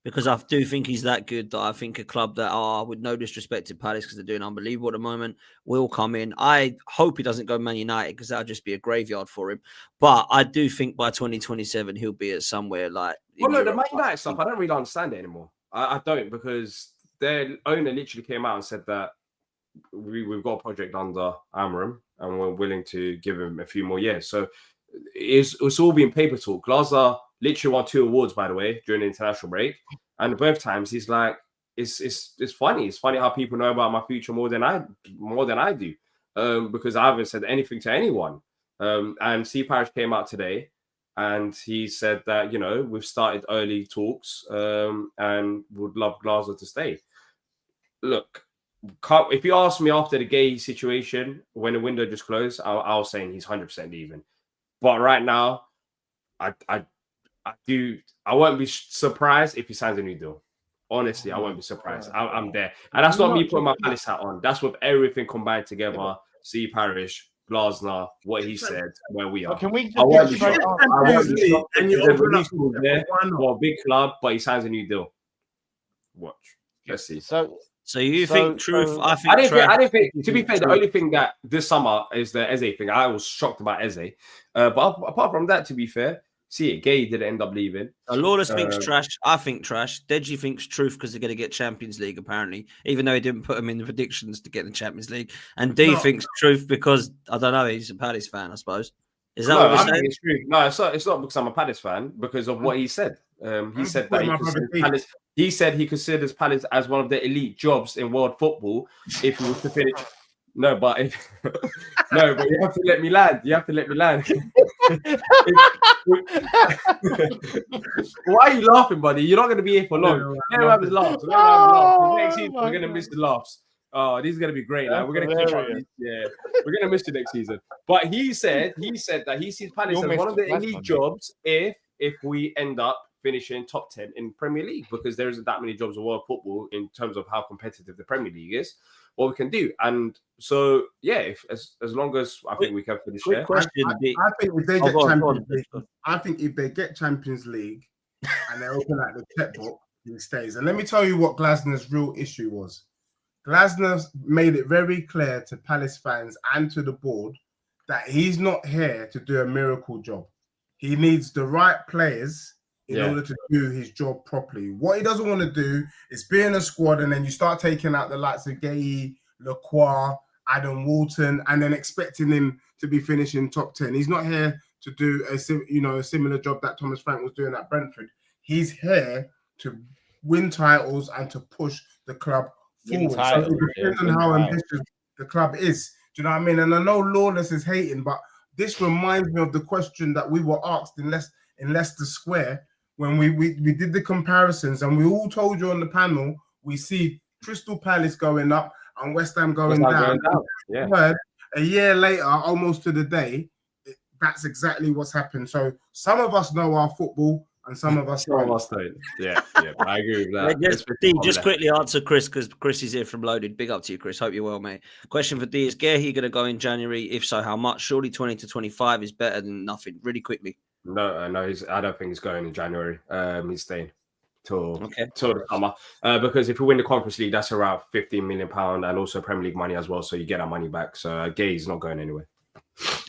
Because I do think he's that good that I think a club that with no disrespect to Palace because they're doing unbelievable at the moment will come in. I hope he doesn't go Man United because that'll just be a graveyard for him. But I do think by 2027 he'll be at somewhere like. Well, no, the Man United stuff I don't really understand it anymore. I don't, because their owner literally came out and said that we've got a project under Amram and we're willing to give him a few more years. So it's all been paper talk. Glazer literally won 2 awards, by the way, during the international break, and both times he's like, it's funny. It's funny how people know about my future more than I do, because I haven't said anything to anyone. And C. Parish came out today, and he said that we've started early talks, and would love Glazer to stay. Look, if you ask me after the Gay situation when the window just closed, I was saying he's 100% leaving. But right now, I won't be surprised if he signs a new deal. Honestly, I won't be surprised. I'm there. And that's not me putting my Palace hat on. That's with everything combined together. C. Parish, Glasner, what he said, where we are. Can we just get straight on? And you open up there for a big club, but he signs a new deal. Watch. Let's see. So you think truth? I didn't think. To be fair, the only thing that this summer is the Eze thing. I was shocked about Eze, but apart from that, to be fair, see it. Gay didn't end up leaving. Lawless thinks trash. I think trash. Deji thinks truth because they're going to get Champions League apparently, even though he didn't put them in the predictions to get the Champions League. And D thinks truth because I don't know. He's a Palace fan, I suppose. Is that what we're saying? It's true. No, it's not because I'm a Palace fan. Because of what he said. He said that he said he considers Palace as one of the elite jobs in world football if he was to finish. No, but you have to let me land. You have to let me land. Why are you laughing, buddy? You're not going to be here for long. Let him have his laughs. Next season, we're going to miss the laughs. Oh, these are going to be great. We're going to keep up. Yeah, we're going to miss you next season. But he said that he sees Palace as one of the elite jobs if we end up finishing top 10 in Premier League, because there isn't that many jobs in world football in terms of how competitive the Premier League is, what we can do. And so, yeah, as long as I think we can finish there. I think if they get Champions League, I think if they get Champions League and they open out the checkbook, he stays. And let me tell you what Glasner's real issue was. Glasner made it very clear to Palace fans and to the board that he's not here to do a miracle job. He needs the right players in order to do his job properly. What he doesn't want to do is be in a squad and then you start taking out the likes of Gay, Lacroix, Adam Walton, and then expecting him to be finishing top 10. He's not here to do a similar job that Thomas Frank was doing at Brentford. He's here to win titles and to push the club forward. So it depends on how ambitious the club is. Do you know what I mean? And I know Lawless is hating, but this reminds me of the question that we were asked in Leicester Square when we did the comparisons, and we all told you on the panel, we see Crystal Palace going up and West Ham going down. Yeah. A year later, almost to the day, that's exactly what's happened. So some of us know our football and some of us don't. Yeah, I agree with that. Just quickly answer Chris, because Chris is here from Loaded. Big up to you, Chris. Hope you're well, mate. Question for D, is Gehi going to go in January? If so, how much? Surely 20 to 25 is better than nothing. Really quickly. No, I don't think he's going in January. He's staying till the summer. Because if we win the Conference League, that's around £15 million and also Premier League money as well. So you get our money back. So Gay's not going anywhere.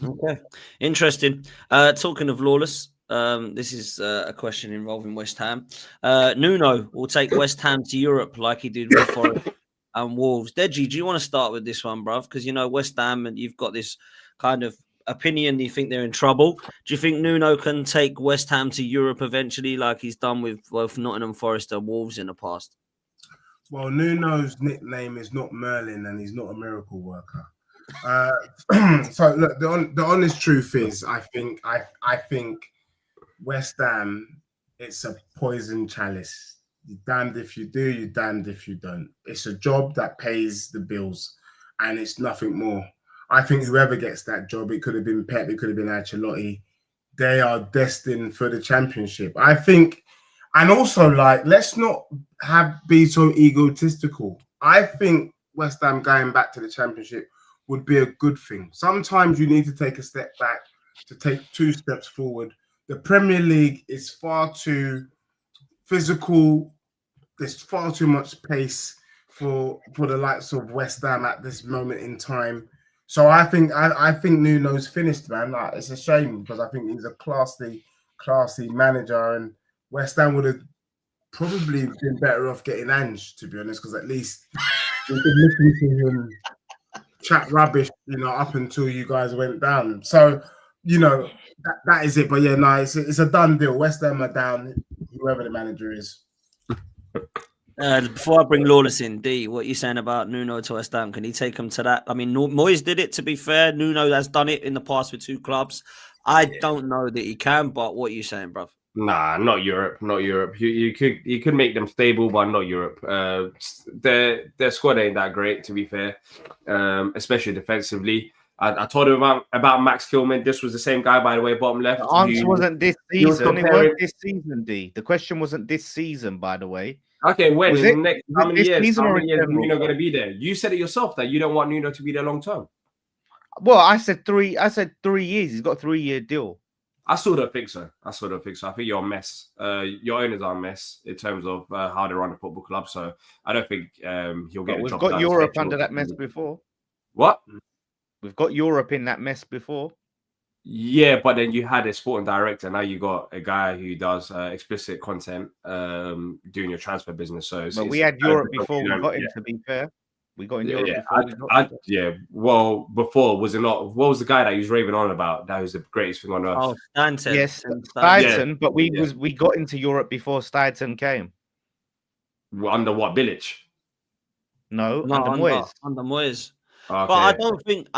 Okay, interesting. Talking of Lawless, this is a question involving West Ham. Nuno will take West Ham to Europe like he did with Forest and Wolves. Deji, do you want to start with this one, bruv? Because West Ham, and you've got this kind of opinion, you think they're in trouble. Do you think Nuno can take West Ham to Europe eventually, like he's done with both Nottingham Forest and Wolves in the past? Well, Nuno's nickname is not Merlin, and he's not a miracle worker. So look, the honest truth is, I think West Ham, it's a poison chalice. You're damned if you do, you're damned if you don't. It's a job that pays the bills, and it's nothing more. I think whoever gets that job, it could have been Pep, it could have been Ancelotti, they are destined for the Championship. I think, and also, like, let's not be so egotistical. I think West Ham going back to the Championship would be a good thing. Sometimes you need to take a step back to take 2 steps forward. The Premier League is far too physical. There's far too much pace for the likes of West Ham at this moment in time. So I think Nuno's finished, man. Like, it's a shame because I think he's a classy manager, and West Ham would have probably been better off getting Ange, to be honest, because at least we could listen to him chat rubbish, up until you guys went down. So, that is it. But yeah, no, it's a done deal. West Ham are down, whoever the manager is. Before I bring Lawless in, D, what are you saying about Nuno to West Ham? Can he take him to that? I mean, Moyes did it, to be fair. Nuno has done it in the past with 2 clubs. I don't know that he can, but what are you saying, bruv? Nah, not Europe. Not Europe. You could make them stable, but not Europe. Their squad ain't that great, to be fair, especially defensively. I told him about Max Kilman. This was the same guy, by the way, bottom left. The answer wasn't this season. It wasn't this season, D. The question wasn't this season, by the way. Okay, when? Was In it, the next, how many years? How many years is Nuno going to be there? You said it yourself that you don't want Nuno to be there long term. Well, I said 3 years. He's got a 3-year deal. I still don't think so. I think you're a mess. Your owners are a mess in terms of how they run the football club. So I don't think he'll get a job. We've got Europe under that mess before. What? We've got Europe in that mess before. Yeah, but then you had a sporting director. Now you got a guy who does explicit content doing your transfer business. So, but we had Europe before we got him. To be fair, we got in Europe before. Well, before was it not? What was the guy that he was raving on about? That was the greatest thing on earth. Oh, Stanton. Yes, Stanton. But we got into Europe before Stanton came. Under what? Bilic? No, under Moyes. Under Moyes. Okay. But I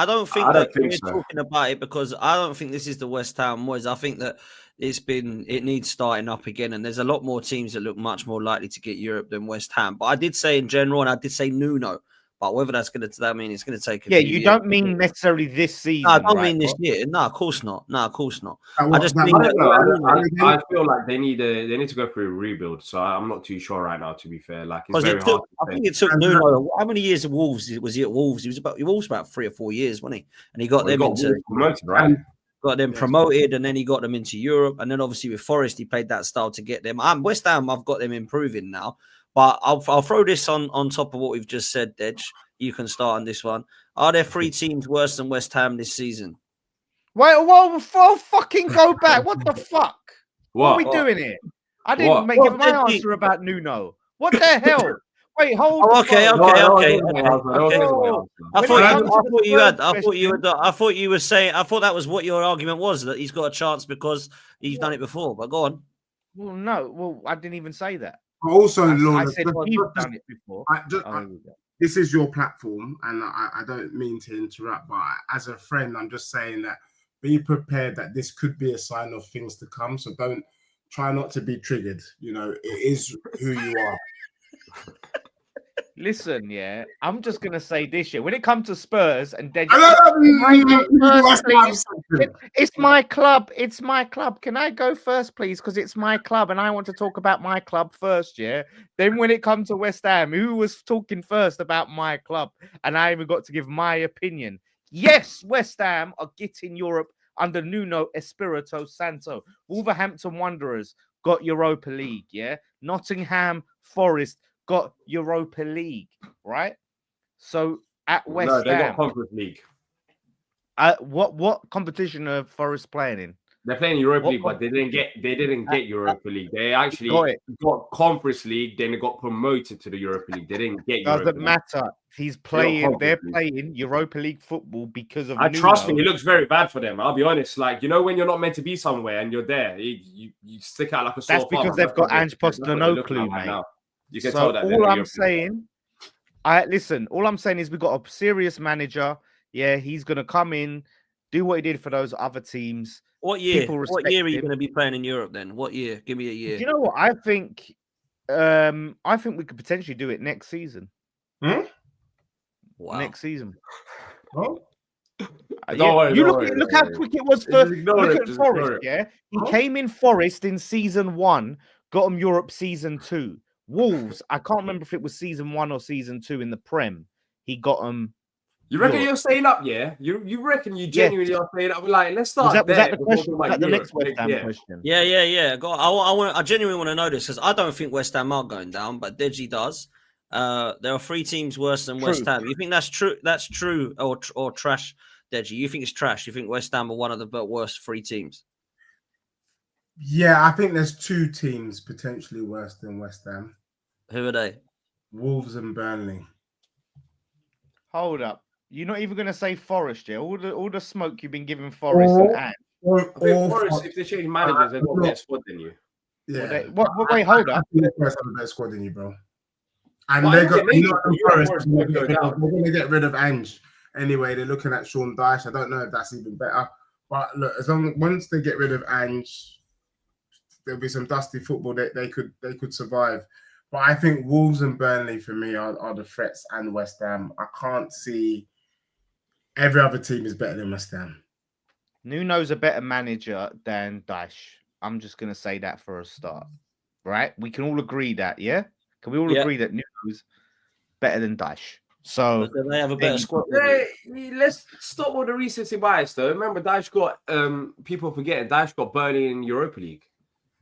don't think we're so. talking about it because I don't think this is the West Ham Moyes. I think that it needs starting up again, and there's a lot more teams that look much more likely to get Europe than West Ham. But I did say in general, and I did say Nuno. But whether that's going to mean it's going to take a few years. Don't mean necessarily this season. No, I don't mean this year. No, of course not. I just think I feel like they need to go through a rebuild. So I'm not too sure right now. To be fair, like it's very hard. I think it took Nuno. How many years of Wolves was he at Wolves? He was about 3 or 4 years, wasn't he? And he got them into promoted, right? Got them promoted, and then he got them into Europe, and then obviously with Forest, he played that style to get them. West Ham, I've got them improving now. But I'll throw this on top of what we've just said, Dej. You can start on this one. Are there 3 teams worse than West Ham this season? Wait, fucking go back. What the fuck? What are we doing here? I didn't give my answer about Nuno. What the hell? Wait, hold on. Okay. I thought that was what your argument was, that he's got a chance because he's done it before. But go on. Well, no. Well, I didn't even say that. Also, I said he's done it before. This is your platform, and I don't mean to interrupt, but as a friend, I'm just saying that be prepared that this could be a sign of things to come. So try not to be triggered. It is who you are. Listen, I'm just gonna say this year when it comes to Spurs and it's my club. It's my club. Can I go first, please? Because it's my club, and I want to talk about my club first. Yeah. Then when it comes to West Ham, who was talking first about my club, and I even got to give my opinion. Yes, West Ham are getting Europe under Nuno Espirito Santo. Wolverhampton Wanderers got Europa League. Yeah. Nottingham Forest got Europa League, right? So at West Ham, they got Conference League. What competition are Forest playing in? They're playing Europa League, but they didn't get Europa League. They actually got Conference League, then they got promoted to the Europa League. They didn't get Europa League. Doesn't matter. He's playing. They're playing Europa League football because of. Trust me, it looks very bad for them. I'll be honest. Like, when you're not meant to be somewhere and you're there, you stick out like a sore thumb. That's because they've got Ange Postecoglou, mate. You can So tell that. all I'm saying, all I'm saying is we got a serious manager. Yeah, he's gonna come in, do what he did for those other teams. What year? People What year are you respect him. going to be playing in Europe then? What year? Give me a Do year. you know what? I think we could potentially do it next season. Hmm? Wow. Next season. Oh, Don't worry, don't look worry, look don't how worry. quick it was for Just ignore look it, at just ignore Forest. it. Yeah, he Huh? came in Forest in season 1, got him Europe season 2. Wolves, I can't remember if it was season 1 or season 2 in the Prem. He got them. You reckon Europe. you're staying up, yeah? You reckon you genuinely are staying up? Like, let's start Was that the before question? talking Was about that the Europe next West Ham year. question? Yeah. I genuinely want to know this because I don't think West Ham are going down, but Deji does. There are 3 teams worse than West Ham. You think that's true? That's true or trash, Deji? You think it's trash? You think West Ham are one of the worst 3 teams? yeah, I think there's 2 teams potentially worse than West Ham. Who are they? Wolves and Burnley. Hold up. You're not even going to say Forest, yeah? All the smoke you've been giving Forest and Ant. I think Forest, if they change managers, they've got a better squad than you. Yeah. Wait, hold up. Forest have a better squad than you, bro. And Well, they got maybe, Forest. Forest They're go down. going to get rid of Ange anyway. They're looking at Sean Dyche. I don't know if that's even better. But look, once they get rid of Ange, there'll be some dusty football that they could survive. But I think Wolves and Burnley for me are the threats, and West Ham. I can't see every other team is better than West Ham. Nuno's a better manager than Dyche. I'm just going to say that for a start. Right? We can all agree that, yeah? Can we all agree that Nuno's better than Dyche? So they have a better squad. Let's stop all the recency bias, though. Remember, Dyche got people forgetting Dyche got Burnley in Europa League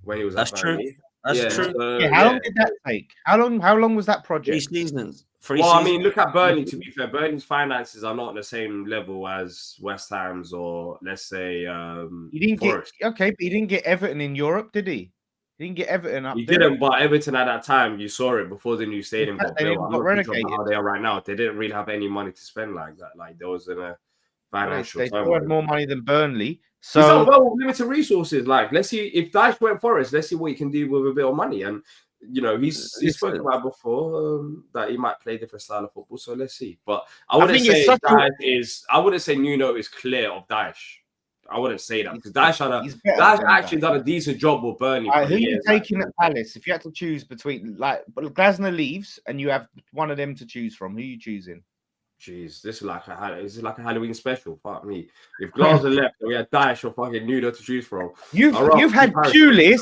when he was at Burnley. That's true. How long did that take? How long was that project? 3 seasons. I mean, look at Burnley. To be fair, Burnley's finances are not on the same level as West Ham's, or let's say he didn't Forest. but he didn't get Everton in Europe, did he? He didn't get Everton up. He didn't, but Everton at that time, you saw it before the new stadium got They built. got relegated. How they are right now, they didn't really have any money to spend like that. Like there was a financial. They still had more money than Burnley. So So he's done well with limited resources. Like let's see if Dyche went Forest. Let's see what he can do with a bit of money. And you know, he's spoken about before that he might play a different style of football. So let's see. But I wouldn't say Nuno is clear of Dyche. I wouldn't say that because Dyche actually done a decent job with Burnley. Who are you taking at Palace? If you had to choose between, like, Glasner leaves and you have one of them to choose from, who are you choosing? Jeez, this is like a Halloween special. Fuck me. If Glasner left, we had Dyche or fucking Nuno to choose from. You've had Pulis,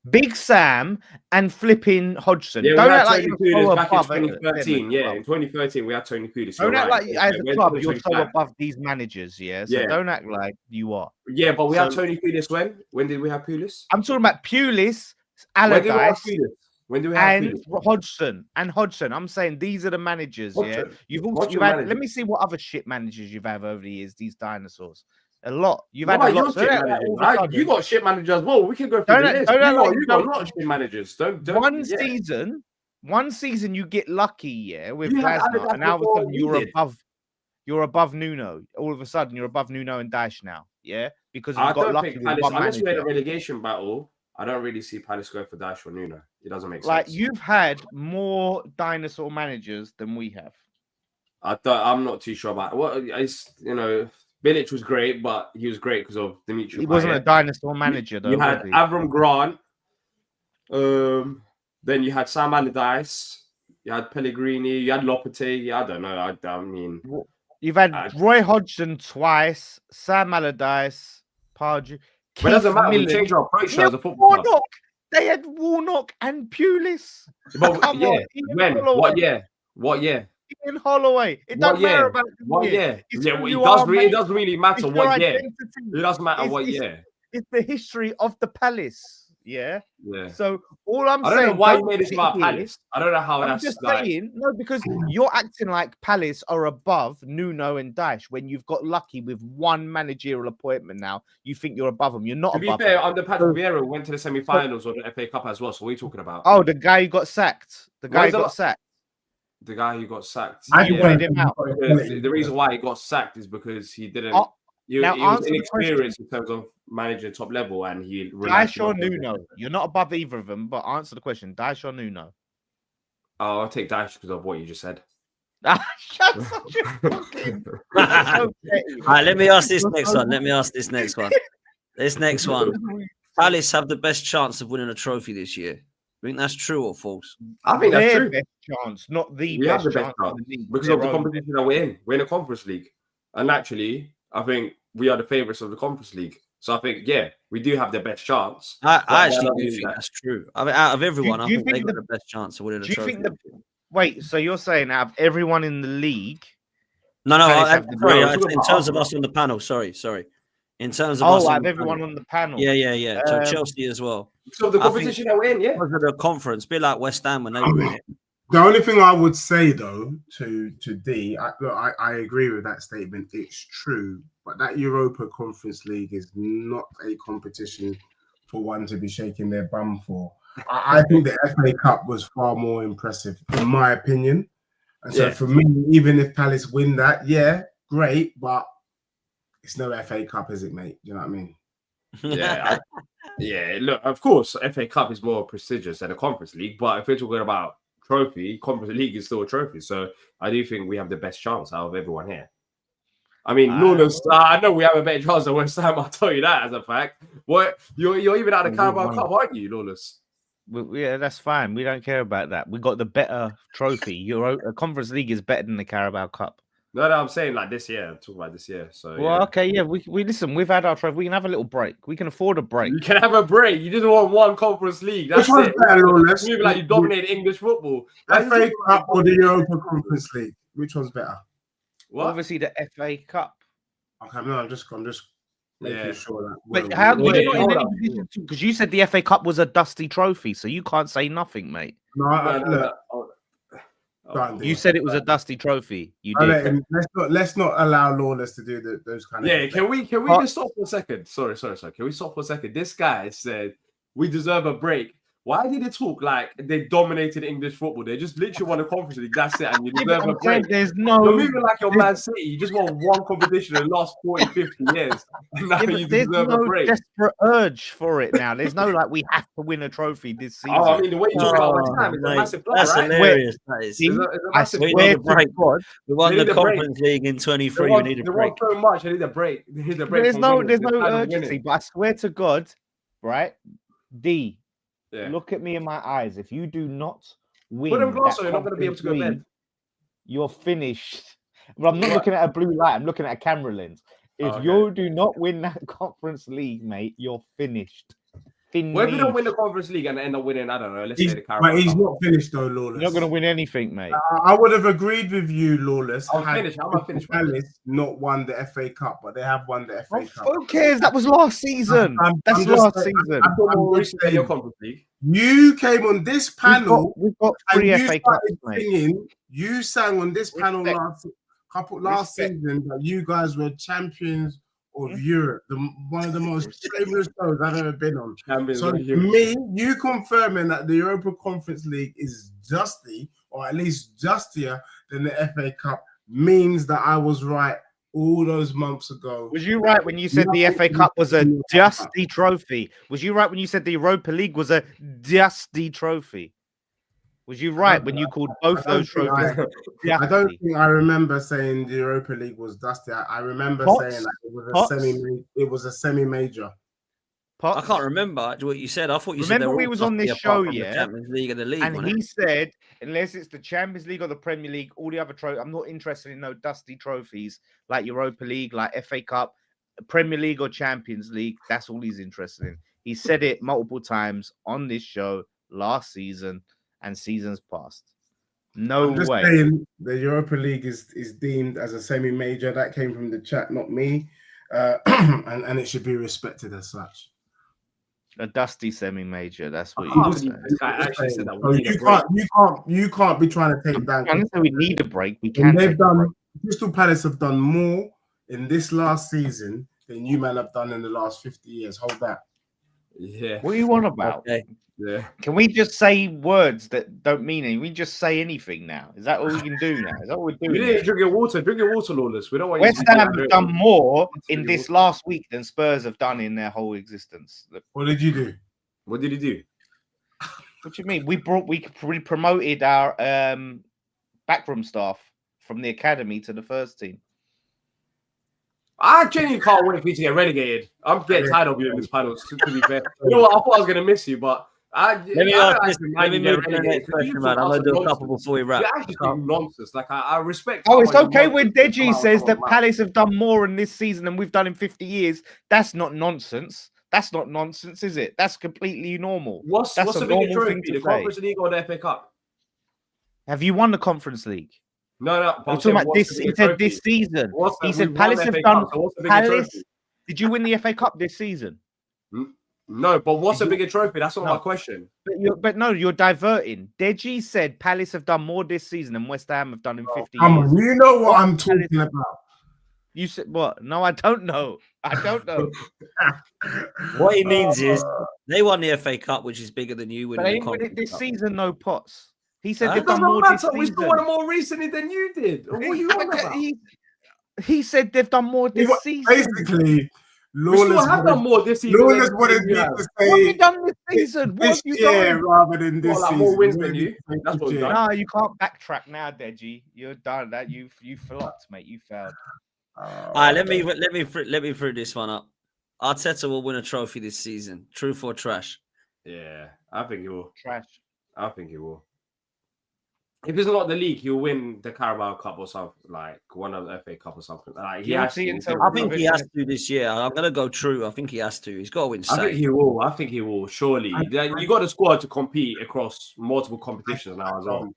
Big Sam, and flipping Hodgson. Yeah, don't act like Tony you're so back above in 2013. Yeah, in 2013 we had Tony Pulis. Don't act like as a club you're so above these managers. Yeah, so don't act like you are. Yeah, but we had Tony Pulis when? When did we have Pulis? I'm talking about Pulis, Allardyce, when do we have Hodgson and Hodgson. I'm saying these are the managers. Hodgson. Yeah, you've had. Let me see what other shit managers you've had over the years. These dinosaurs. A lot. You've had a lot. You got shit managers as well. We can go through the list. You got a lot of shit managers. One season you get lucky, yeah, with Glasner, and now all of a sudden you're above Nuno. All of a sudden you're above Nuno and Dyche now, yeah, because you got lucky with one unless manager. we had a relegation battle, I don't really see Palace going for Dyche or Nuno. It doesn't make sense. Like you've had more dinosaur managers than we have. I'm not too sure about what it's Bilic was great, but he was great because of Dimitri. He wasn't a dinosaur manager, though. You had Avram Grant. Then you had Sam Allardyce. You had Pellegrini. You had Lopetegui. I don't know. I mean, you've had Roy Hodgson twice, Sam Allardyce, Pardew. But it doesn't matter. We changed our approach as a football club. They had Warnock and Pulis. But, What year? In Holloway. It doesn't matter about what year. It doesn't really matter what year. It doesn't matter what year. It's the history of the Palace. Yeah. So all I don't know why you made this about Palace. I don't know how I'm just saying, no, because you're acting like Palace are above Nuno and Dyche when you've got lucky with one managerial appointment now. You think you're above them. You're not above them. To be fair, under Patrick Vieira went to the semi-finals of the FA Cup as well. So what are you talking about? Oh, the guy who got sacked. The guy who got sacked. You wanted him out. The reason why he got sacked is because he didn't. He was inexperienced in terms of managing top level, and he. Dyche or Nuno? You're not above either of them, but answer the question: Dyche or Nuno? Oh, I'll take Dash because of what you just said. Shut such a fucking. All right, let me ask this next one. This next one. Palace have the best chance of winning a trophy this year. I think that's true or false? I think that's Their true. best chance, not the We best have the best chance chance in the league, because their of the own competition that we're in. We're in a conference league, and naturally, I think we are the favourites of the conference league. So I think, yeah, we do have the best chance. I actually do think that's true. I mean, out of everyone, I you think think they've got the best chance of winning a do you trophy. think wait, so you're saying out of everyone in the league? No, Palace have the in terms of us on the panel, sorry. In terms of us I on have the everyone panel. on the panel. Yeah. So Chelsea as well. So the competition that we're in, yeah. Because of the conference, a bit like West Ham when they were in it. The only thing I would say though to D, I agree with that statement. It's true, but that Europa Conference League is not a competition for one to be shaking their bum for. I think the FA Cup was far more impressive, in my opinion. And so for me, even if Palace win that, yeah, great, but it's no FA Cup, is it, mate? You know what I mean? Yeah. Look, of course, FA Cup is more prestigious than a Conference League, but if we're talking about trophy, Conference League is still a trophy. So I do think we have the best chance out of everyone here. I mean, I know we have a better chance than West Ham. I'll tell you that as a fact. What you're even out of the Carabao Cup, aren't you, Lawless? Yeah, that's fine. We don't care about that. We got the better trophy. A Conference League is better than the Carabao Cup. No, I'm saying like this year. I'm talking about this year. So okay, we listen. We've had our trophy. We can have a little break. We can afford a break. You can have a break. You just want one Conference League. That's it. Maybe like you dominate English football. FA Cup or the Europa Conference League? Which one's better? What? Obviously the FA Cup. Okay, no, I'm just making sure that. But how you're not in any position to? Because you said the FA Cup was a dusty trophy, so you can't say nothing, mate. No. You said it was a dusty trophy. You did. Let's not allow Lawless to do those kind of. Yeah, can we just stop for a second? Sorry. Can we stop for a second? This guy said we deserve a break. Why did they talk like they dominated English football? They just literally won a Conference League. That's it, and you deserve a break. There's no. You're moving like your Man City. You just won one competition in the last 40, 50 years. Now you deserve a break. There's no desperate urge for it now. There's no like we have to win a trophy this season. Oh, I mean the way you talk about West Ham is a massive blow, that's right? hilarious. That is. I swear to God, we won the Conference League in 23. We need a break. So much. I need a break. There's no urgency. But I swear to God, right? D. Yeah. Look at me in my eyes. If you do not win, put them glass on, you're not going to be able to go to bed. You're finished. Well, I'm not looking at a blue light. I'm looking at a camera lens. If you do not win that Conference League, mate, you're finished. Well, if you don't win the Conference League and end up winning, I don't know. Let's say the Carabao. But he's not finished though, Lawless. You're not going to win anything, mate. I would have agreed with you, Lawless. I'm finished. Palace not won the FA Cup, but they have won the FA Cup. Who cares? That was last season. That's last season. You came on this panel. We've got 3 FA Cups, mate. You sang on this panel last season that you guys were champions of Europe, one of the most shameless shows I've ever been on. So for me, you confirming that the Europa Conference League is dusty, or at least dustier than the FA Cup, means that I was right all those months ago. Was you right when you said the FA Cup was a dusty trophy? Was you right when you said the Europa League was a dusty trophy? Was you right when you called both those trophies? I don't think I remember saying the Europa League was dusty. I remember saying that it was a semi-major. I can't remember what you said. I thought you said we was on this show, yeah. Champions League and the league, and he said, unless it's the Champions League or the Premier League, all the other trophies, I'm not interested in no dusty trophies like Europa League, like FA Cup, Premier League or Champions League. That's all he's interested in. He said it multiple times on this show last season and seasons past. No way. Saying the Europa League is deemed as a semi-major. That came from the chat, not me, and it should be respected as such. A dusty semi-major. That's what you said. You can't be trying to take down. We need a break. We can. Crystal Palace have done more in this last season than you man have done in the last 50 years. Hold that. Yeah. What are you on about? Okay. Yeah. Can we just say words that don't mean anything? We just say anything now. Is that all we can do now? Is that what we're doing? You need to drink your water. Drink your water, Lawless. We don't want West Ham have done more in this last week than Spurs have done in their whole existence. What did you do? What did he do? What do you mean? We promoted our backroom staff from the academy to the first team. I genuinely can't wait for you to get relegated. I'm getting tired of you in this panel, to be fair. You know what? I thought I was going to miss you, but let me move to the next question, man. I'm going to do a couple before we wrap. You actually think nonsense. Like, I respect. Oh, it's okay when Deji says that Palace have done more in this season than we've done in 50 years. That's not nonsense. That's not nonsense, is it? That's completely normal. What's the bigger trophy, the Conference League or the FA Cup? Have you won the Conference League? No. I'm talking about this. He said this season. He said Palace have done. Palace. Did you win the FA Cup this season? No, but what's a bigger trophy? That's not my question. But no, you're diverting. Deji said Palace have done more this season than West Ham have done in 50 years. Come on, you know what I'm talking about. You said what? No, I don't know. I don't know. What he means is they won the FA Cup, which is bigger than you winning. But they won it this season, no Potts. He said they've done more this season. We still won more recently than you did. What are you on about? He said they've done more this season. Basically, Lawless have done more this season. Lawless wanted me to say, what have you done this season? What have you done? Rather than this season. More wins than you. That's what we've done. No, you can't backtrack now, Deji. You're done. That you flopped, mate. You failed. All right, let me throw this one up. Arteta will win a trophy this season. Truth or trash? Yeah, I think he will. Trash. I think he will. If it's not the league, he'll win the Carabao Cup or something, like one of the FA Cup or something. Like I think he has to this year. I'm gonna go true. I think he has to. He's got to win. I think he will. I think he will. Surely, you got the squad to compete across multiple competitions now as well.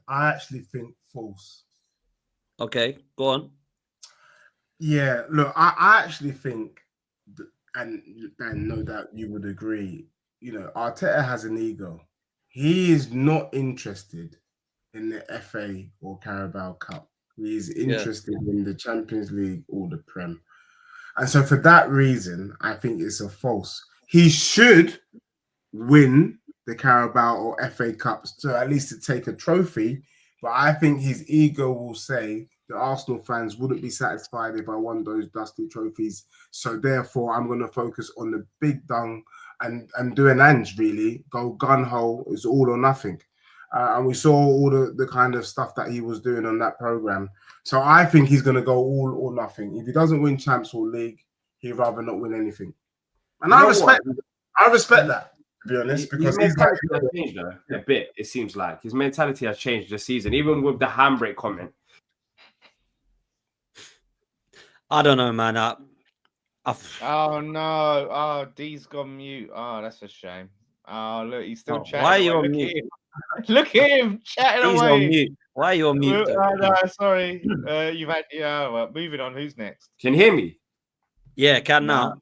I actually think false. Okay, go on. Yeah, look, I actually think, and no doubt you would agree. You know, Arteta has an ego. He is not interested in the FA or Carabao Cup. He is interested in the Champions League or the Prem. And so for that reason, I think it's a false. He should win the Carabao or FA Cups to at least to take a trophy. But I think his ego will say the Arsenal fans wouldn't be satisfied if I won those dusty trophies. So therefore, I'm going to focus on the big dung and do an Ange, really. Go gun-ho, it's all or nothing. And we saw all the kind of stuff that he was doing on that program. So I think he's going to go all or nothing. If he doesn't win Champions League, he'd rather not win anything. And I respect that, to be honest, because his mentality has changed a bit, it seems like. His mentality has changed this season, even with the handbrake comment. I don't know, man. Oh no! Oh, D's gone mute. Oh, that's a shame. Oh, look, he's still chatting. Why are you on mute? Look at him chatting He's away. on mute. Why are you on mute? No, sorry. You've had well, moving on. Who's next? Can you hear me? Yeah, can now.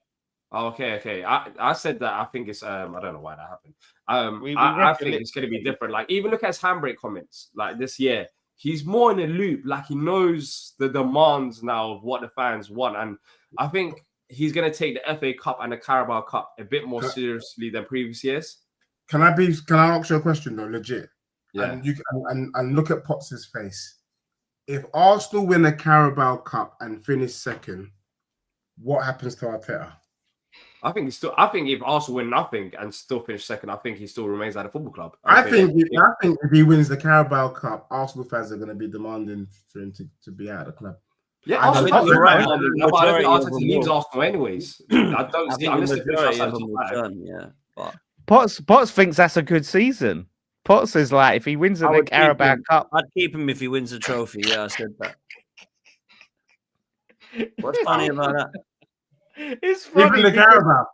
Oh, okay. I said that. I think it's I don't know why that happened. I think it's going to be different. Like, even look at his handbrake comments. Like, this year, he's more in a loop. Like, he knows the demands now of what the fans want, and I think he's going to take the FA Cup and the Carabao Cup a bit more seriously than previous years. Can I ask you a question though, legit? Yeah. And you and look at Potts' face. If Arsenal win a Carabao Cup and finish second, what happens to Arteta? I think if Arsenal win nothing and still finish second, I think he still remains at a football club. I think if he wins the Carabao Cup, Arsenal fans are going to be demanding for him to be out of the club. Yeah, Arsenal leaves Arsenal anyways. I don't see unless they but Potts thinks that's a good season. Potts is like, if he wins the Carabao Cup, I'd keep him if he wins the trophy. Yeah, I said that. What's funny about that? It's funny. The Carabao.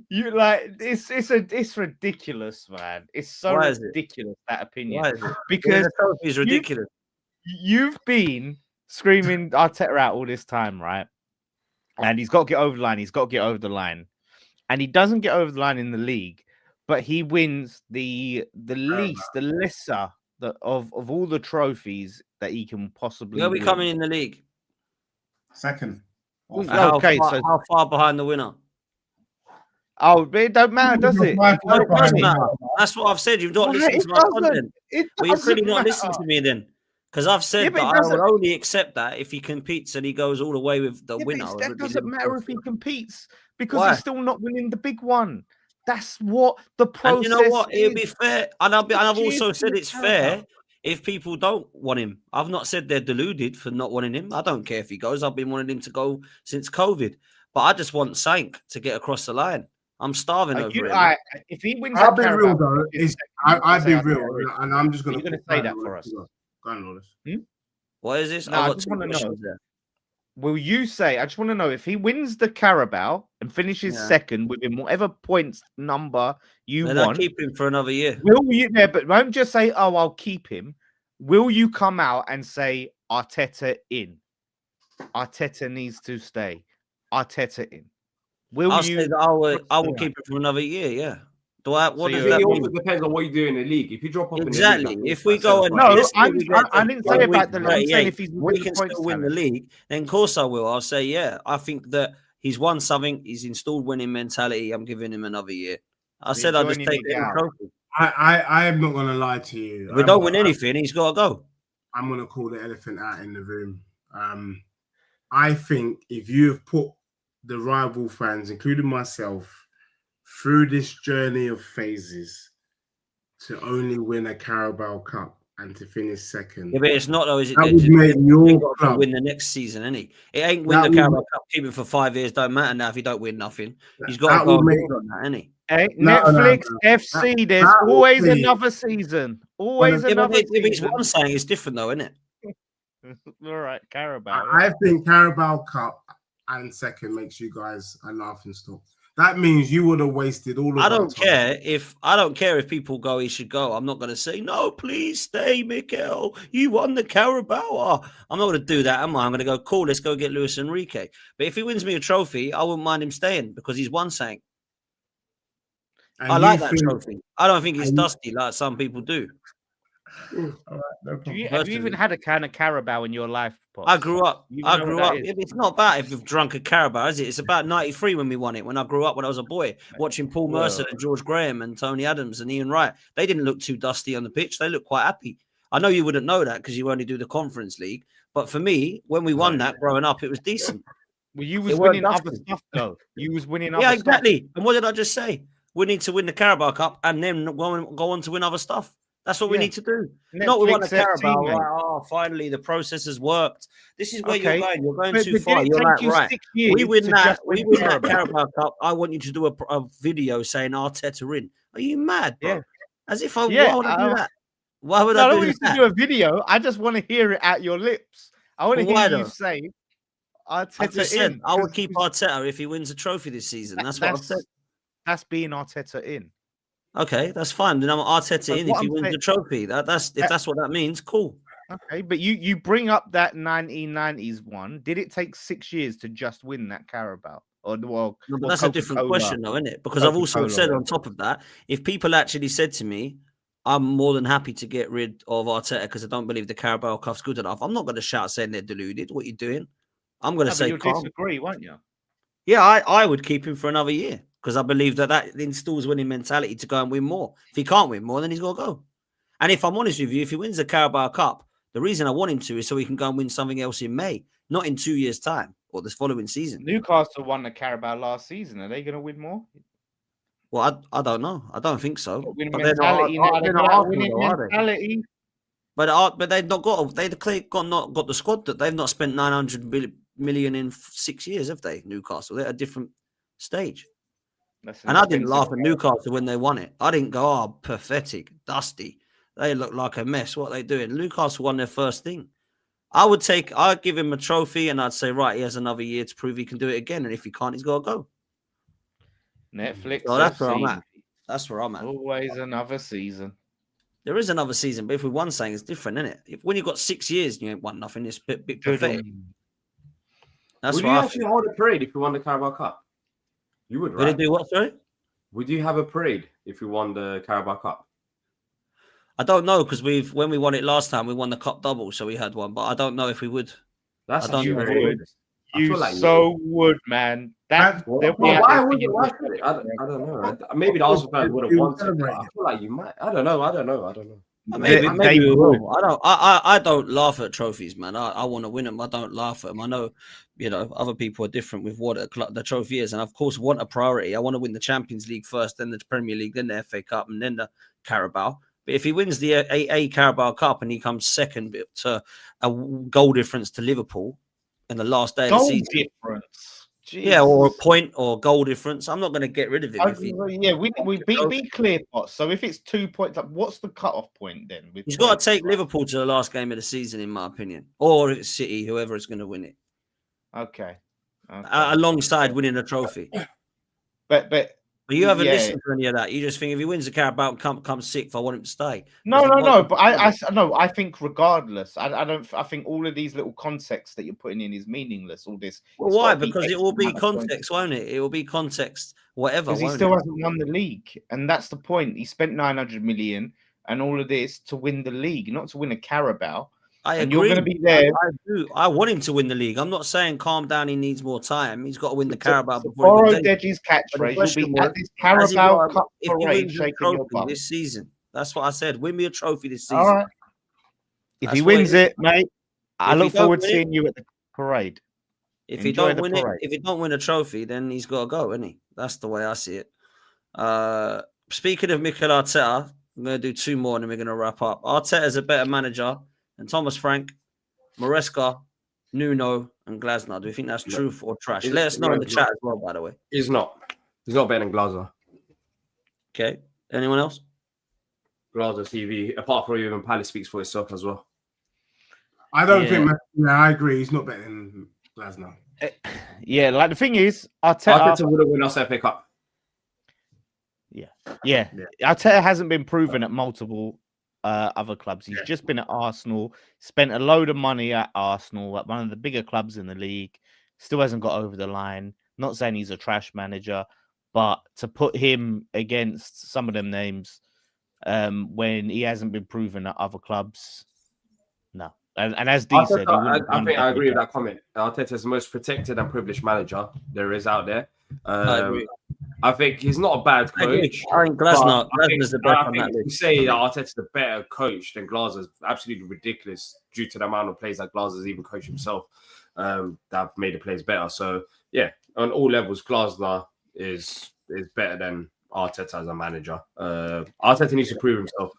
You like it's ridiculous, man. It's so ridiculous that opinion. Why is it? Because the trophy is ridiculous. You've been screaming Arteta out all this time, right? And he's got to get over the line. He's got to get over the line, and he doesn't get over the line in the league. But he wins the lesser of all the trophies that he can possibly. He'll be coming in the league second. How far behind the winner? Oh, it don't matter, does it? It does matter. That's what I've said. You've not listened to my content. Well, you've really not listened to me then. Because I've said that I will only accept that if he competes and he goes all the way with the winner. That doesn't matter if he competes because he's still not winning the big one. That's what the process And you know what? It'd be is. fair. And I've Cheers also to said the it's Carabao. fair if people don't want him. I've not said they're deluded for not wanting him. I don't care if he goes. I've been wanting him to go since COVID. But I just want Sank to get across the line. I'm starving over him. If he wins I'll that be real Carabao, though. I'll be real, and I'm just going You're to gonna say that for us. Go on, Lawless. What is this? No, I've I got just two want to know. questions there. Will you say? I just want to know if he wins the Carabao and finishes second within whatever points number you Then want. I'll keep him for another year. Will you? Yeah, but don't just say, "Oh, I'll keep him." Will you come out and say Arteta in? Arteta needs to stay. Arteta in. Will I'll you? say that I will keep him for another year. Yeah. What So does it that also mean? depends on what you do in the league. If you drop off Exactly. in the league, If we go and no, let's say we get I to didn't say about the. week I'm saying 38, if he's we within can the points still win the tally. league, then of course I will. I'll say, yeah, I think that he's won something. He's installed winning mentality. I'm giving him another year. I said I'll just take the trophy. I am not going to lie to you. If we don't win anything, he's got to go. I'm going to call the elephant out in the room. I think if you have put the rival fans, including myself, through this journey of phases to only win a Carabao Cup and to finish second. Yeah, but it's not though, is it? That would make your club win the next season, isn't he? It ain't win the Carabao Cup, keep it for 5 years. Don't matter now if he don't win nothing. He's got to go on that, isn't he? Hey, Netflix, FC, there's always another season. Always another season. If it's one saying, it's different though, isn't it? All right, Carabao. I think Carabao Cup and second makes you guys a laughing stock. That means you would have wasted all of I don't care if people go, he should go. I'm not going to say, no, please stay, Mikel. You won the Carabao. I'm not going to do that, am I? I'm going to go, cool, let's go get Luis Enrique. But if he wins me a trophy, I wouldn't mind him staying because he's won something. I like that trophy. I don't think it's dusty like some people do. Have you even had a kind of Carabao in your life, Pops? I grew up. It's not about if you've drunk a Carabao, is it? It's about 93 when we won it. When I grew up, when I was a boy, watching Paul Merson and George Graham and Tony Adams and Ian Wright. They didn't look too dusty on the pitch. They looked quite happy. I know you wouldn't know that because you only do the Conference League. But for me, when we won that growing up, it was decent. Well, you was winning other stuff, though. You was winning other stuff. Yeah, exactly. And what did I just say? We need to win the Carabao Cup and then go on to win other stuff. That's what we need to do. Netflix, not we want a Carabao. Right? Finally, the process has worked. This is where you're going. You're going too far. You're like, right. We win that Carabao Cup. I want you to do a video saying Arteta in. Are you mad, bro? Yeah. As if why would I do that? Why would I do that? I don't want you to do a video. I just want to hear it at your lips. I want to hear you say Arteta in. I would keep Arteta if he wins a trophy this season. That's what I said. That's being Arteta in. Okay, that's fine. Then I'm Arteta in if he wins the trophy. That's what that means. Cool. Okay, but you bring up that 1990s one. Did it take 6 years to just win that Carabao? That's a different question, though, isn't it? Because I've also said on top of that, if people actually said to me, I'm more than happy to get rid of Arteta because I don't believe the Carabao Cup's good enough. I'm not going to shout saying they're deluded. What are you doing? I'm going to say, you'll disagree, won't you? Yeah, I would keep him for another year because I believe that instills winning mentality to go and win more. If he can't win more, then he's got to go. And if I'm honest with you, if he wins the Carabao Cup, the reason I want him to is so he can go and win something else in May, not in 2 years' time or this following season. Newcastle won the Carabao last season. Are they going to win more? Well, I don't know. I don't think so. Winning mentality now. They're not winning mentality. But they've not got the squad that they've not spent 900 million in 6 years, have they? Newcastle, they're at a different stage. And I didn't laugh at Newcastle when they won it. I didn't go, oh, pathetic, dusty. They look like a mess. What are they doing? Newcastle won their first thing. I'd give him a trophy and I'd say, right, he has another year to prove he can do it again. And if he can't, he's got to go. Netflix. So that's where I'm at. That's where I'm at. Always another season. There is another season, but if we won something, it's different, isn't it? When you've got 6 years and you ain't won nothing, it's a bit pathetic. Would you actually hold a parade if you won the Carabao Cup? You would, right? Would it do what, sorry? Would you have a parade if you won the Carabao Cup? I don't know because when we won it last time, we won the cup double, so we had one. But I don't know if we would. That's you would. You so would, man. Why would you? I don't know. Maybe the Arsenal fans would have wanted. I feel like you might. I don't know. Maybe we will. I don't laugh at trophies, man. I want to win them. I don't laugh at them. I know, other people are different with what the trophy is, and of course, want a priority. I want to win the Champions League first, then the Premier League, then the FA Cup, and then the Carabao. But if he wins the A Carabao Cup and he comes second to a goal difference to Liverpool in the last day of the season, difference. Yeah, or a point or goal difference. I'm not going to get rid of him. We be clear, Potts. So if it's 2 points up, what's the cut-off point then? He's got to take Liverpool to the last game of the season, in my opinion, or it's City, whoever is going to win it. Okay. Alongside winning a trophy. But you haven't listened to any of that. You just think if he wins the Carabao Cup, comes sixth, I want him to stay. No. But I think regardless, I think all of these little context that you're putting in is meaningless. All this. Well, why? Because it will be context, won't it? It will be context, whatever. Because he still hasn't won the league, and that's the point. He spent 900 million and all of this to win the league, not to win a Carabao. I agree. You're going to be there. I do. I want him to win the league. I'm not saying calm down. He needs more time. He's got to win the Carabao before. Borrow Deji's catchphrase. You'll be at this Carabao Cup parade shaking your bum this season. That's what I said. Win me a trophy this season. All right. If he wins it, mate, I look forward to seeing you at the parade. If he don't win it, if he don't win a trophy, then he's got to go, isn't he? That's the way I see it. Speaking of Mikel Arteta, I'm going to do two more and then we're going to wrap up. Arteta's a better manager than Thomas Frank, Maresca, Nuno, and Glasner. Do you think that's truth or trash? Let us know in the chat as well, by the way. He's not. He's not better than Glasner. Okay. Anyone else? Glasner TV, apart from even Palace speaks for itself as well. I don't think. I agree. He's not better than Glasner. Like the thing is, Arteta would have won us FA Cup. Yeah. Arteta hasn't been proven at multiple other clubs. He's just been at Arsenal, spent a load of money at Arsenal, at one of the bigger clubs in the league. Still hasn't got over the line. Not saying he's a trash manager, but to put him against some of them names when he hasn't been proven at other clubs, no. And as Dee said, I think I agree with that comment. Arteta is the most protected and privileged manager there is out there. I think he's not a bad coach. I think Glasner's the best on that list. You say that Arteta's the better coach than Glasner's absolutely ridiculous due to the amount of plays that Glasner's even coached himself that have made the players better. So yeah, on all levels, Glasner is better than Arteta as a manager. Arteta needs to prove himself.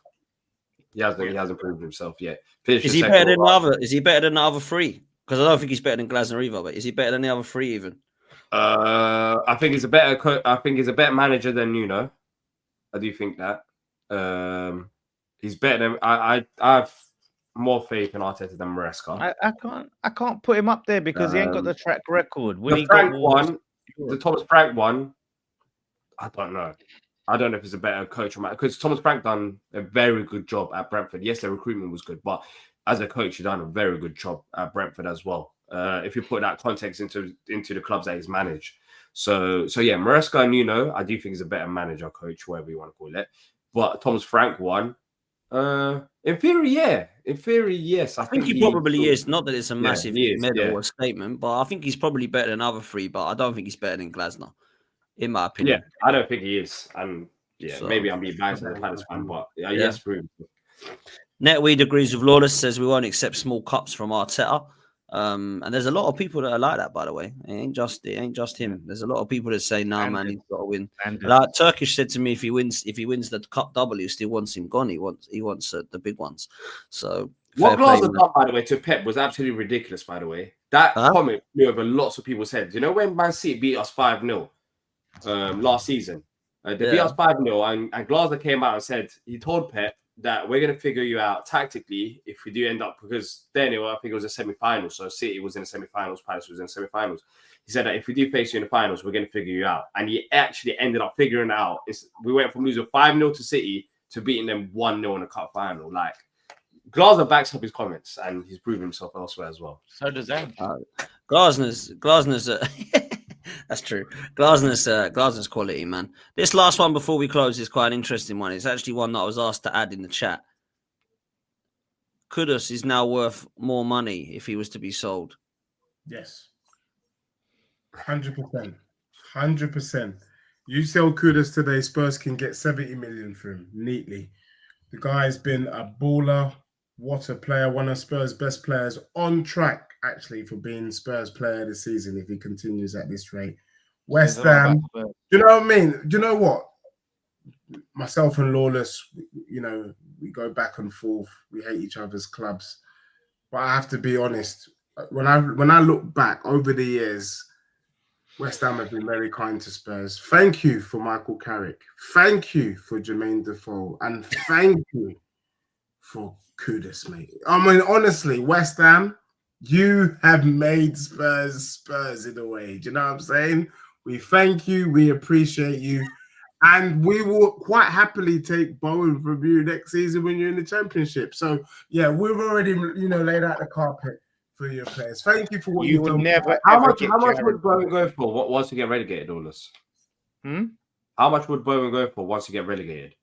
He hasn't proven himself yet. Is he better than the other three? Because I don't think he's better than Glasner either. But is he better than the other three even? I think he's a better. I think he's a better manager than Nuno. I do think that. He's better than. I have more faith in Arteta than Maresca. I can't put him up there because he ain't got the track record. The Thomas Frank one, I don't know. I don't know if he's a better coach or not, because Thomas Frank done a very good job at Brentford. Yes, their recruitment was good, but as a coach, he done a very good job at Brentford as well. If you put that context into the clubs that he's managed. So yeah, Maresca and Nuno, I do think he's a better manager, coach, whatever you want to call it. But Thomas Frank one, in theory, yes. I think he probably is. Not that it's a massive medal or statement, but I think he's probably better than other three, but I don't think he's better than Glasner, in my opinion. Yeah, I don't think he is. And maybe I'm being biased as a Palace fan, but yes, proven. Netweed agrees with Lawless, says we won't accept small cups from Arteta. And there's a lot of people that are like that, by the way. It ain't just him. There's a lot of people that say, "Nah, man, he's got to win." Like Turkish said to me, if he wins the cup double, he still wants him gone. He wants the big ones. So what Glasner done, by the way, to Pep was absolutely ridiculous. By the way, that comment flew over lots of people's heads. You know when Man City beat us 5-0 last season, they beat us 5-0, and Glasner came out and said he told Pep that we're going to figure you out tactically if we do end up, because then I think it was a semi-final. So City was in the semi-finals, Palace was in the semi-finals. He said that if we do face you in the finals, we're going to figure you out. And he actually ended up figuring it out. We went from losing 5-0 to City to beating them 1-0 in the cup final. Like, Glasner backs up his comments and he's proven himself elsewhere as well. So does that. Glasner's that's true. Glasner's quality, man. This last one before we close is quite an interesting one. It's actually one that I was asked to add in the chat. Kudus is now worth more money if he was to be sold. Yes. 100%. 100%. You sell Kudus today, Spurs can get 70 million for him neatly. The guy's been a baller. What a player. One of Spurs' best players, on track, actually, for being Spurs player of the season if he continues at this rate. West Ham, do you know what I mean? Do you know what? Myself and Lawless, we go back and forth. We hate each other's clubs. But I have to be honest. When I look back over the years, West Ham have been very kind to Spurs. Thank you for Michael Carrick. Thank you for Jermaine Defoe. And thank you for Kudus, mate. I mean, honestly, West Ham, you have made Spurs in a way. Do you know what I'm saying? We thank you. We appreciate you. And we will quite happily take Bowen from you next season when you're in the Championship. So, yeah, we've already, laid out the carpet for your players. Thank you for what you've done. How much would Bowen go for once you get relegated, Lawless? How much would Bowen go for once you get relegated?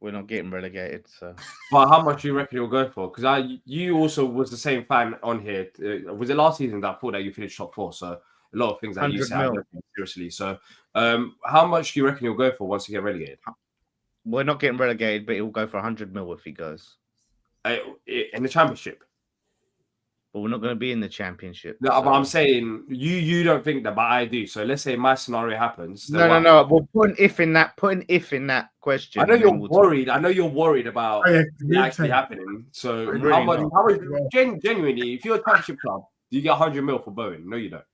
We're not getting relegated, so. But how much do you reckon you'll go for? Because you also was the same fan on here. Was it last season that I thought that you finished top 4? So a lot of things that you said seriously. So how much do you reckon you'll go for once you get relegated? We're not getting relegated, but he'll go for 100 mil if he goes. In the Championship? But we're not going to be in the Championship. No, but I'm saying you don't think that, but I do. So let's say my scenario happens. No. We'll put an if in that. Put an if in that question. I know you're worried. I know you're worried about it actually happening. So really how much genuinely, if you're a Championship club, do you get 100 mil for Bowen? No, you don't.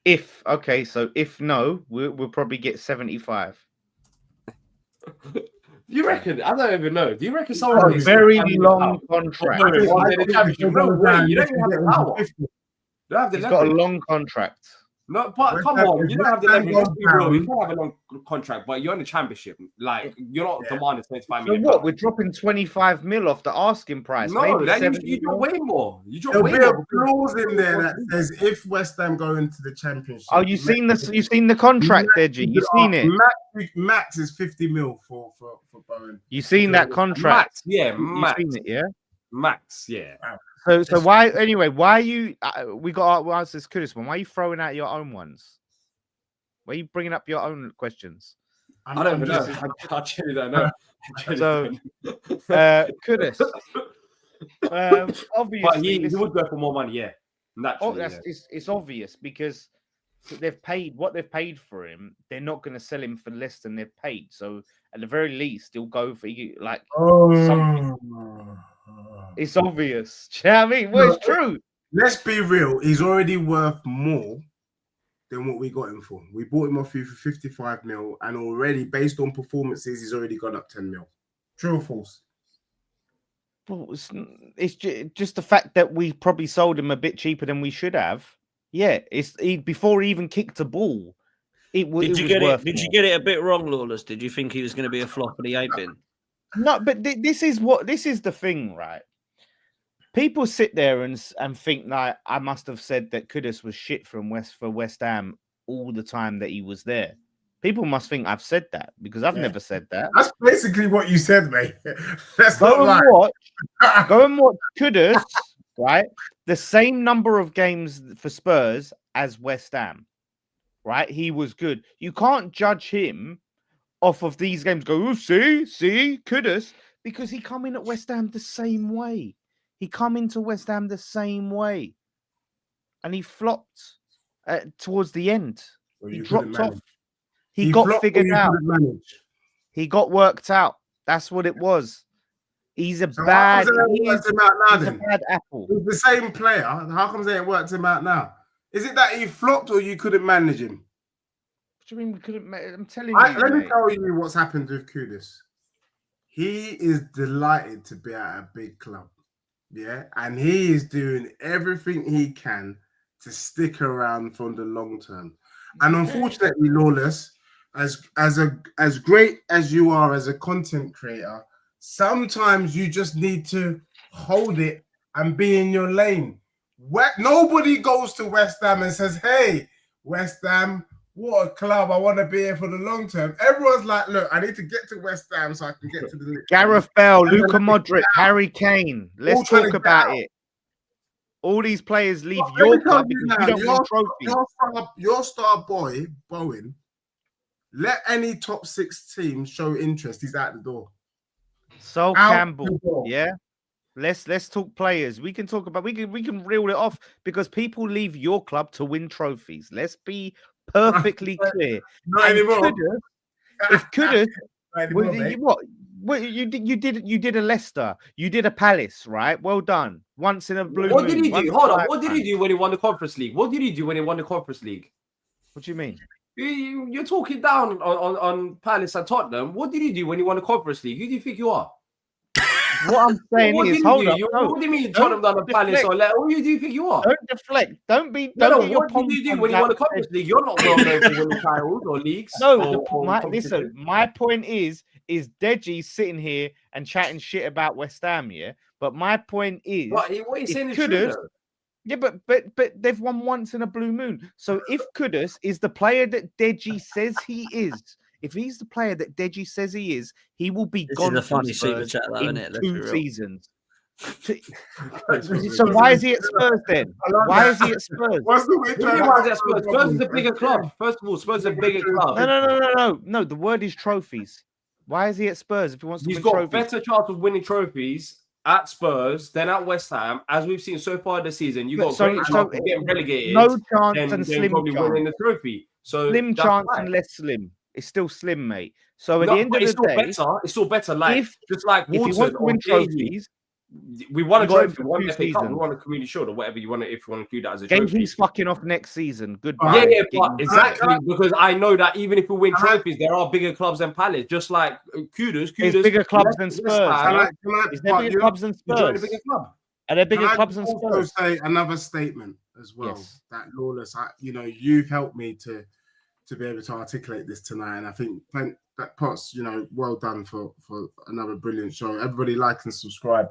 If no, we'll probably get 75. You reckon? I don't even know. Do you reckon someone a very long contract? No way. You don't even have the power. You don't have the He's got a long contract. No, but come on, you don't have the leverage. Let's be real. You can't have a long contract, but you're in the Championship. Like, you're not demanding 25 million. So what? We're dropping 25 mil off the asking price. No, you drop way more. You drop way more. There'll be a clause in there that says if West Ham go into the Championship. Oh, you've seen the contract, Deji. You've seen it. Max is 50 mil for Bowen. You've seen that contract. Max. You've seen it, yeah? Max, yeah. Wow. So why are you? We got to answer this Kudus one. Why are you throwing out your own ones? Why are you bringing up your own questions? I don't even know. I actually don't know. So, Kudus. Obviously, but he would go for more money, yeah. Naturally, it's obvious because they've paid what they've paid for him. They're not going to sell him for less than they've paid. So at the very least, he'll go for something. It's obvious. Do you know what I mean? Well, it's true. Let's be real. He's already worth more than what we got him for. We bought him off you for 55 mil, and already, based on performances, he's already gone up 10 mil. True or false? Well, it's just the fact that we probably sold him a bit cheaper than we should have. Yeah, before he even kicked a ball. Did you get it a bit wrong, Lawless? Did you think he was going to be a flop and he ain't been? No, but this is the thing, right? People sit there and think like I must have said that Kudus was shit for West Ham all the time that he was there. People must think I've said that because I've never said that. That's basically what you said, mate. Go and watch Kudus, right? The same number of games for Spurs as West Ham, right? He was good. You can't judge him off of these games. Go, see, Kudus, because he come in at West Ham the same way. He come into West Ham the same way, and he flopped towards the end. He dropped off. He got figured out. He got worked out. That's what it was. He's a bad apple. He's the same player. How come they worked him out now? Is it that he flopped or you couldn't manage him? What do you mean we couldn't? I'm telling you. Let me tell you what's happened with Kudus. He is delighted to be at a big club. Yeah, and he is doing everything he can to stick around for the long term. And unfortunately, Lawless, as great as you are as a content creator, sometimes you just need to hold it and be in your lane. Nobody goes to West Ham and says, "Hey, West Ham, what a club! I want to be here for the long term." Everyone's like, "Look, I need to get to West Ham so I can get to the Gareth Bale, Luka Modric, Harry Kane. Let's talk about it. All these players leave your club because you don't win trophies. Your star boy, Bowen, let any top 6 team show interest, he's out the door. Sol Out Campbell, the door. yeah. Let's talk players. We can talk about we can reel it off because people leave your club to win trophies. Let's be perfectly clear. Not And anymore. if Kudus, Not anymore, mate. what you did a Leicester, you did a Palace, right? Well done. Once in a blue What moon. did he once do? in a Hold on. What did he lifetime. do when he won the Conference League? What did he do when he won the Conference League? What do you mean? You're talking down on Palace and Tottenham. What did he do when he won the Conference League? Who do you think you are? What I'm saying What is, did hold he up. do? No, What do you mean don't Tottenham down on Palace deflect. or Who do you think you are? Don't deflect. Don't get your What did you do when you won the Conference League? You're not well known for winning titles or leagues. No, or listen. My point is Deji sitting here and chatting shit about West Ham, yeah. But my point is, what he's saying is true. Kudus, Though. yeah, but they've won once in a blue moon. So if Kudus is the player that Deji says he is, if he's the player that Deji says he is, he will be This gone is a funny from super Spurs chat, though, in isn't it? Let's be 2 real. seasons. So why is he at Spurs then? Why is he at Spurs? What's the way Spurs is a bigger club. First of all, Spurs is a bigger club. No. The word is trophies. Why is he at Spurs if he wants to He's win got trophies? better chance of winning trophies at Spurs than at West Ham, as we've seen so far this season. You got great chance of getting relegated. No chance than slim probably chance. winning the trophy. So Slim chance and less slim. It's still slim, mate. So at the end of the day, it's still better. Like just like if you Watson want to or win Jamie, trophies, we won a you got him trophy, for we won 2 the FA Cup, we seasons. won a Community Shield or whatever you want to, if you want to include that as a trophy. He's fucking off next season. Goodbye. Yeah, but exactly because I know that even if we win trophies, there are bigger clubs than Palace. Just like Kudus, There's bigger clubs than Spurs. Is there bigger clubs than Spurs? Bigger club. Are there bigger clubs than also Spurs? say another statement as well. Yes. That Lawless, you've helped me to be able to articulate this tonight, and I think that Potts, well done for another brilliant show. Everybody like and subscribe.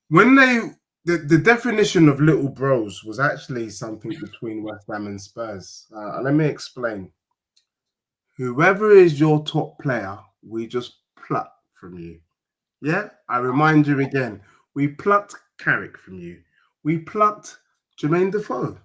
When the definition of little bros was actually something between West Ham and Spurs. Let me explain. Whoever is your top player, we just pluck from you. Yeah, I remind you again. We plucked Carrick from you. We plucked Jermaine Defoe.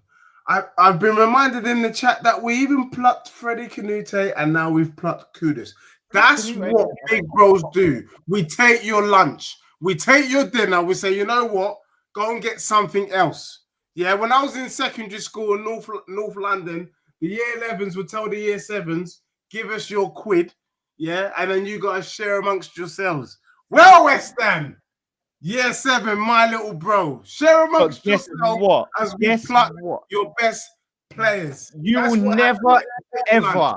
I've been reminded in the chat that we even plucked Freddie Canute and now we've plucked Kudus. That's what big bros do. We take your lunch. We take your dinner. We say, you know what? Go and get something else. Yeah, when I was in secondary school in North London, the year 11s would tell the year 7s, give us your quid. Yeah, and then you got to share amongst yourselves. Well, West Ham. Year 7, my little bro. Share amongst yourself as we pluck your best players. You will never, ever.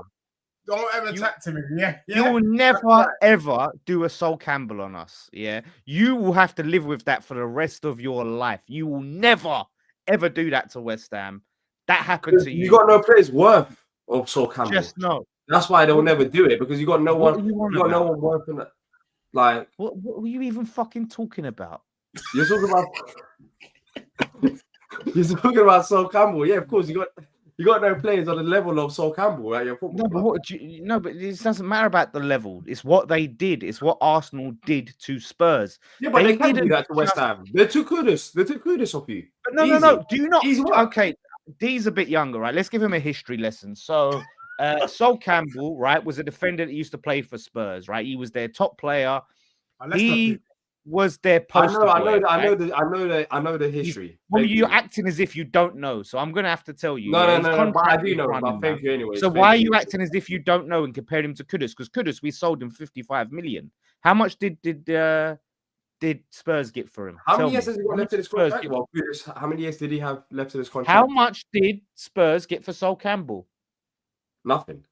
Don't ever chat to me. Yeah. You will never, ever do a Sol Campbell on us. Yeah. You will have to live with that for the rest of your life. You will never, ever do that to West Ham. That happened to you. You got no players worth of Sol Campbell. Just no. That's why they'll never do it because you got no one. You got no one worth in it. Like, what were you even fucking talking about? You're talking about Sol Campbell. Yeah, of course. You got no players on the level of Sol Campbell, right? But it doesn't matter about the level. It's what they did. It's what Arsenal did to Spurs. Yeah, but they can't do that to West Ham. They're too kudos. They're too kudos of you. But no. Do you not? Okay, D's a bit younger, right? Let's give him a history lesson. So, Sol Campbell, right, was a defender that used to play for Spurs, right? He was their top player. He was their poster. I know the history. Well, you're acting as if you don't know, so I'm gonna have to tell you. No, but I do know. But thank you anyway. So why are you acting as if you don't know and compare him to Kudus? Because Kudus, we sold him 55 million. How much did Spurs get for him? How many years has he got left in his contract? Well, how many years did he have left in his contract? How much did Spurs get for Sol Campbell? Nothing.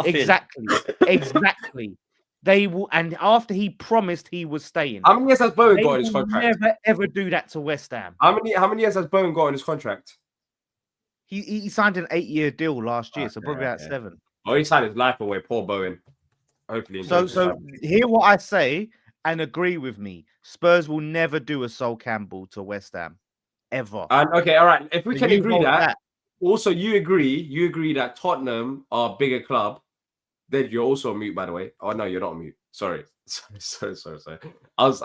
Exactly. They will, and after he promised he was staying. How many years has Bowen got in his contract? Never ever do that to West Ham. How many years has Bowen got in his contract? He signed an 8-year deal last year, so probably about 7. Oh, he signed his life away, poor Bowen. Hopefully. So hear what I say and agree with me. Spurs will never do a Sol Campbell to West Ham, ever. Okay, all right. If we can agree that. Also, you agree that Tottenham are a bigger club. Then you're also on mute, by the way. Oh no, you're not on mute. Sorry. I was.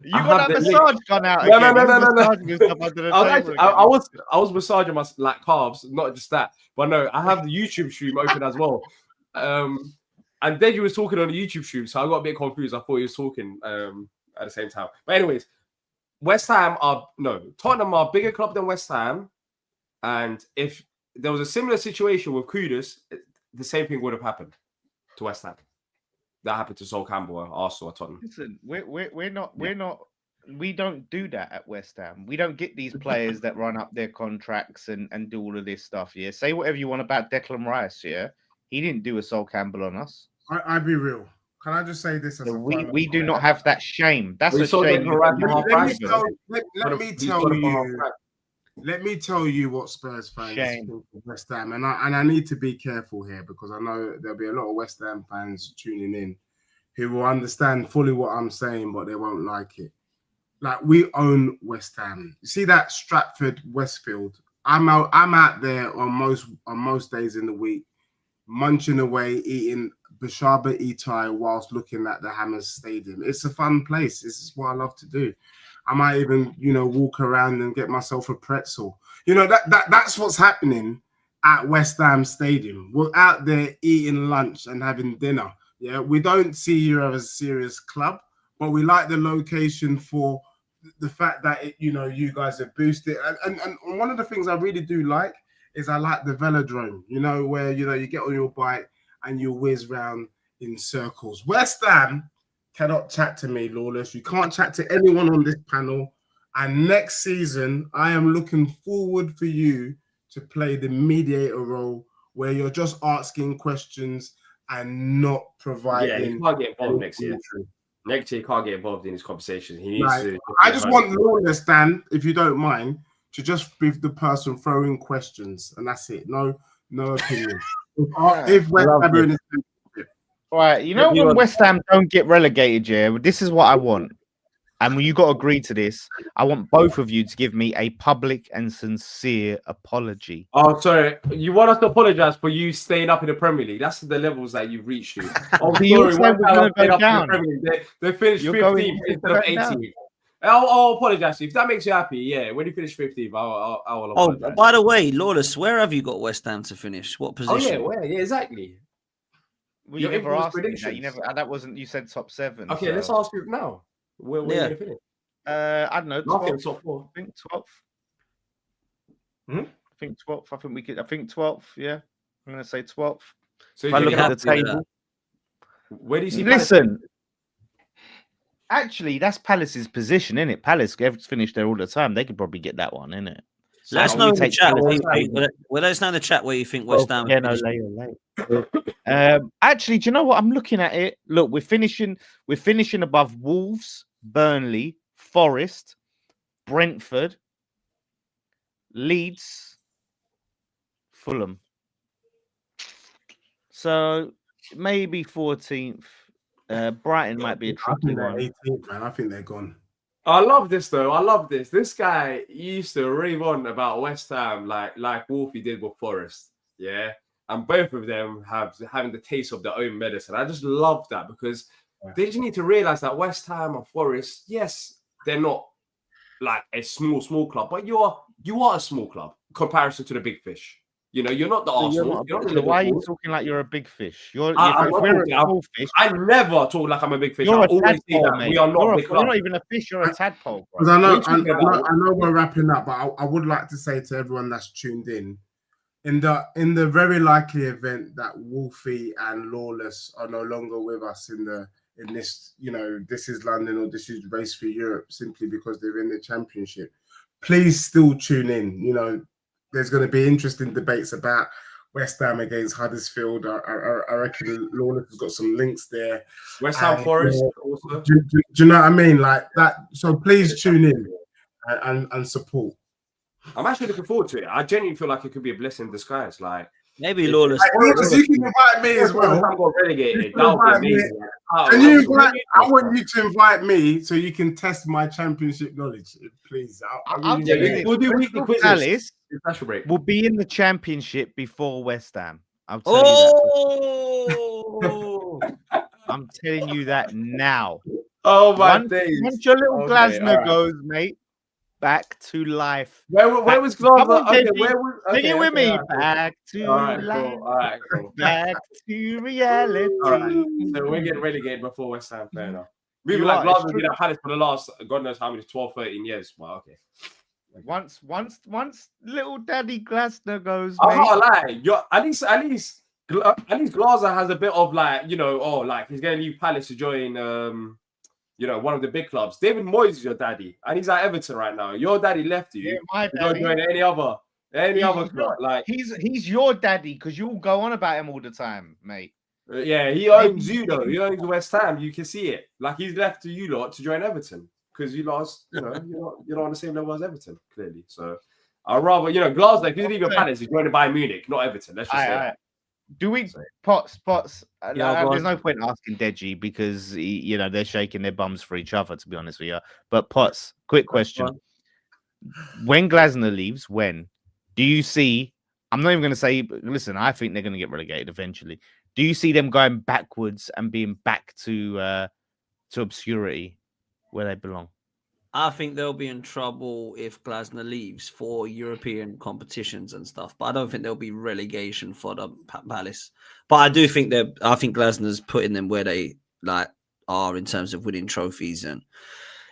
You got that massage gun out? No. I was massaging my calves, not just that. But no, I have the YouTube stream open as well. And then you was talking on the YouTube stream, so I got a bit confused. I thought you was talking at the same time. But anyways, Tottenham are a bigger club than West Ham. And if there was a similar situation with Kudus, the same thing would have happened to West Ham. That happened to Sol Campbell, Arsenal, or Tottenham. Listen, we don't do that at West Ham. We don't get these players that run up their contracts and do all of this stuff. Yeah, say whatever you want about Declan Rice. Yeah, he didn't do a Sol Campbell on us. I'll be real. Can I just say this? We do not have that shame. That's a shame. Let me tell you what Spurs fans think of West Ham, and I need to be careful here because I know there'll be a lot of West Ham fans tuning in who will understand fully what I'm saying, but they won't like it. Like, we own West Ham. You see that Stratford Westfield? I'm out there on most days in the week, munching away, eating Bashaba Itai whilst looking at the Hammers Stadium. It's a fun place. This is what I love to do. I might even, walk around and get myself a pretzel. That's what's happening at West Ham Stadium. We're out there eating lunch and having dinner. Yeah, we don't see you as a serious club, but we like the location for the fact that you guys have boosted. And one of the things I really do like is I like the velodrome. Where you get on your bike and you whiz round in circles. West Ham cannot chat to me, Lawless. You can't chat to anyone on this panel. And next season, I am looking forward for you to play the mediator role where you're just asking questions and not providing. Yeah, he can't get involved next year. Next year, he can't get involved in these conversations. He needs to. I just want Lawless, Dan, if you don't mind, to just be the person throwing questions, and that's it. No opinion. if West Ham are in this. Right, when West Ham don't get relegated, yeah, this is what I want. And when you got to agree to this, I want both of you to give me a public and sincere apology. Oh, sorry. You want us to apologize for you staying up in the Premier League? That's the levels that you've reached. Oh, sorry. They finished 15th instead of 18th. I'll apologize. If that makes you happy, yeah. When you finish 15th, I'll apologize. Oh, by the way, Lawless, where have you got West Ham to finish? What position? Oh, yeah, where? Yeah, exactly. Well, you never asked me that. You never. That wasn't. You said top 7. Okay, let's ask you now. Where are you going to finish? I don't know. 12th. Top 4. I think 12th. I think 12th. I think we could. I think 12th. Yeah, I'm going to say 12th. So if I look at the table, where do you see? Listen, actually, that's Palace's position, isn't it? Palace gets finished there all the time. They could probably get that one, innit? So let us know in the chat. Let us know in the chat where you think West Ham. Yeah, no, later. Actually, do you know what? I'm looking at it. Look, we're finishing above Wolves, Burnley, Forest, Brentford, Leeds, Fulham. So maybe 14th. Brighton might be a tricky one. 18th, man. I think they're gone. I love this though. I love this. This guy used to rave on about West Ham like Wolfie did with Forest. Yeah. And both of them having the taste of their own medicine. I just love that because they just need to realize that West Ham and Forest, yes, they're not like a small club, but you are a small club in comparison to the big fish. You're not the Arsenal. Why are you talking like you're a big fish? We're a small fish. I never talk like I'm a big fish. I always say that we are not a big club. You're not even a fish. You're a tadpole. Because I know we're wrapping up, but I would like to say to everyone that's tuned in the very likely event that Wolfie and Lawless are no longer with us in this, this is London or this is Race for Europe, simply because they're in the Championship. Please still tune in. There's going to be interesting debates about West Ham against Huddersfield. I reckon Lawless has got some links there. West Ham Forest also. Do you know what I mean? Like that. So please tune in and support. I'm actually looking forward to it. I genuinely feel like it could be a blessing in disguise. Like maybe Lawless. You can invite me as well. I'm got relegated. I want you to invite me so you can test my Championship knowledge, please. I'll tell you, we'll do weekly quizzes. Alice will be in the Championship before West Ham. I'll tell you that. I'm telling you that now. Oh my days! Once your little Glasner goes, mate. back to life. Where was Glasner? Come on, Okay, Deji. where was? Sing Okay, it with me. all right, Back to cool. All right, life. cool. All right, cool. Back to reality. All right. So we're getting relegated before West Ham. Fair enough. We've You like are, it's Glasner's been at Palace for the last God knows how many 12, 13 years. Well, okay. Once little Daddy Glasner goes, I'm mate. not lie. At least Glazer has a bit of like, like he's gonna leave Palace to join one of the big clubs. David Moyes is your daddy, and he's at Everton right now. Your daddy left you. Yeah, my to go daddy. join any other club. Like he's your daddy because you all go on about him all the time, mate. Yeah, he owns you though. He owns West Ham. You can see it. Like he's left to you lot to join Everton because you lost. You're not on the same level as Everton clearly. So I'd rather Glasner. If you leave your Palace, he's going to Bayern Munich, not Everton. Let's just say. That. Do we Potts? There's no point asking Deji because they're shaking their bums for each other. To be honest with you, but Potts, quick question: when Glasner leaves, when do you see? I'm not even going to say. Listen, I think they're going to get relegated eventually. Do you see them going backwards and being back to obscurity where they belong? I think they'll be in trouble if Glasner leaves for European competitions and stuff. But I don't think there'll be relegation for the Palace. But I do think I think Glasner's putting them where they are in terms of winning trophies and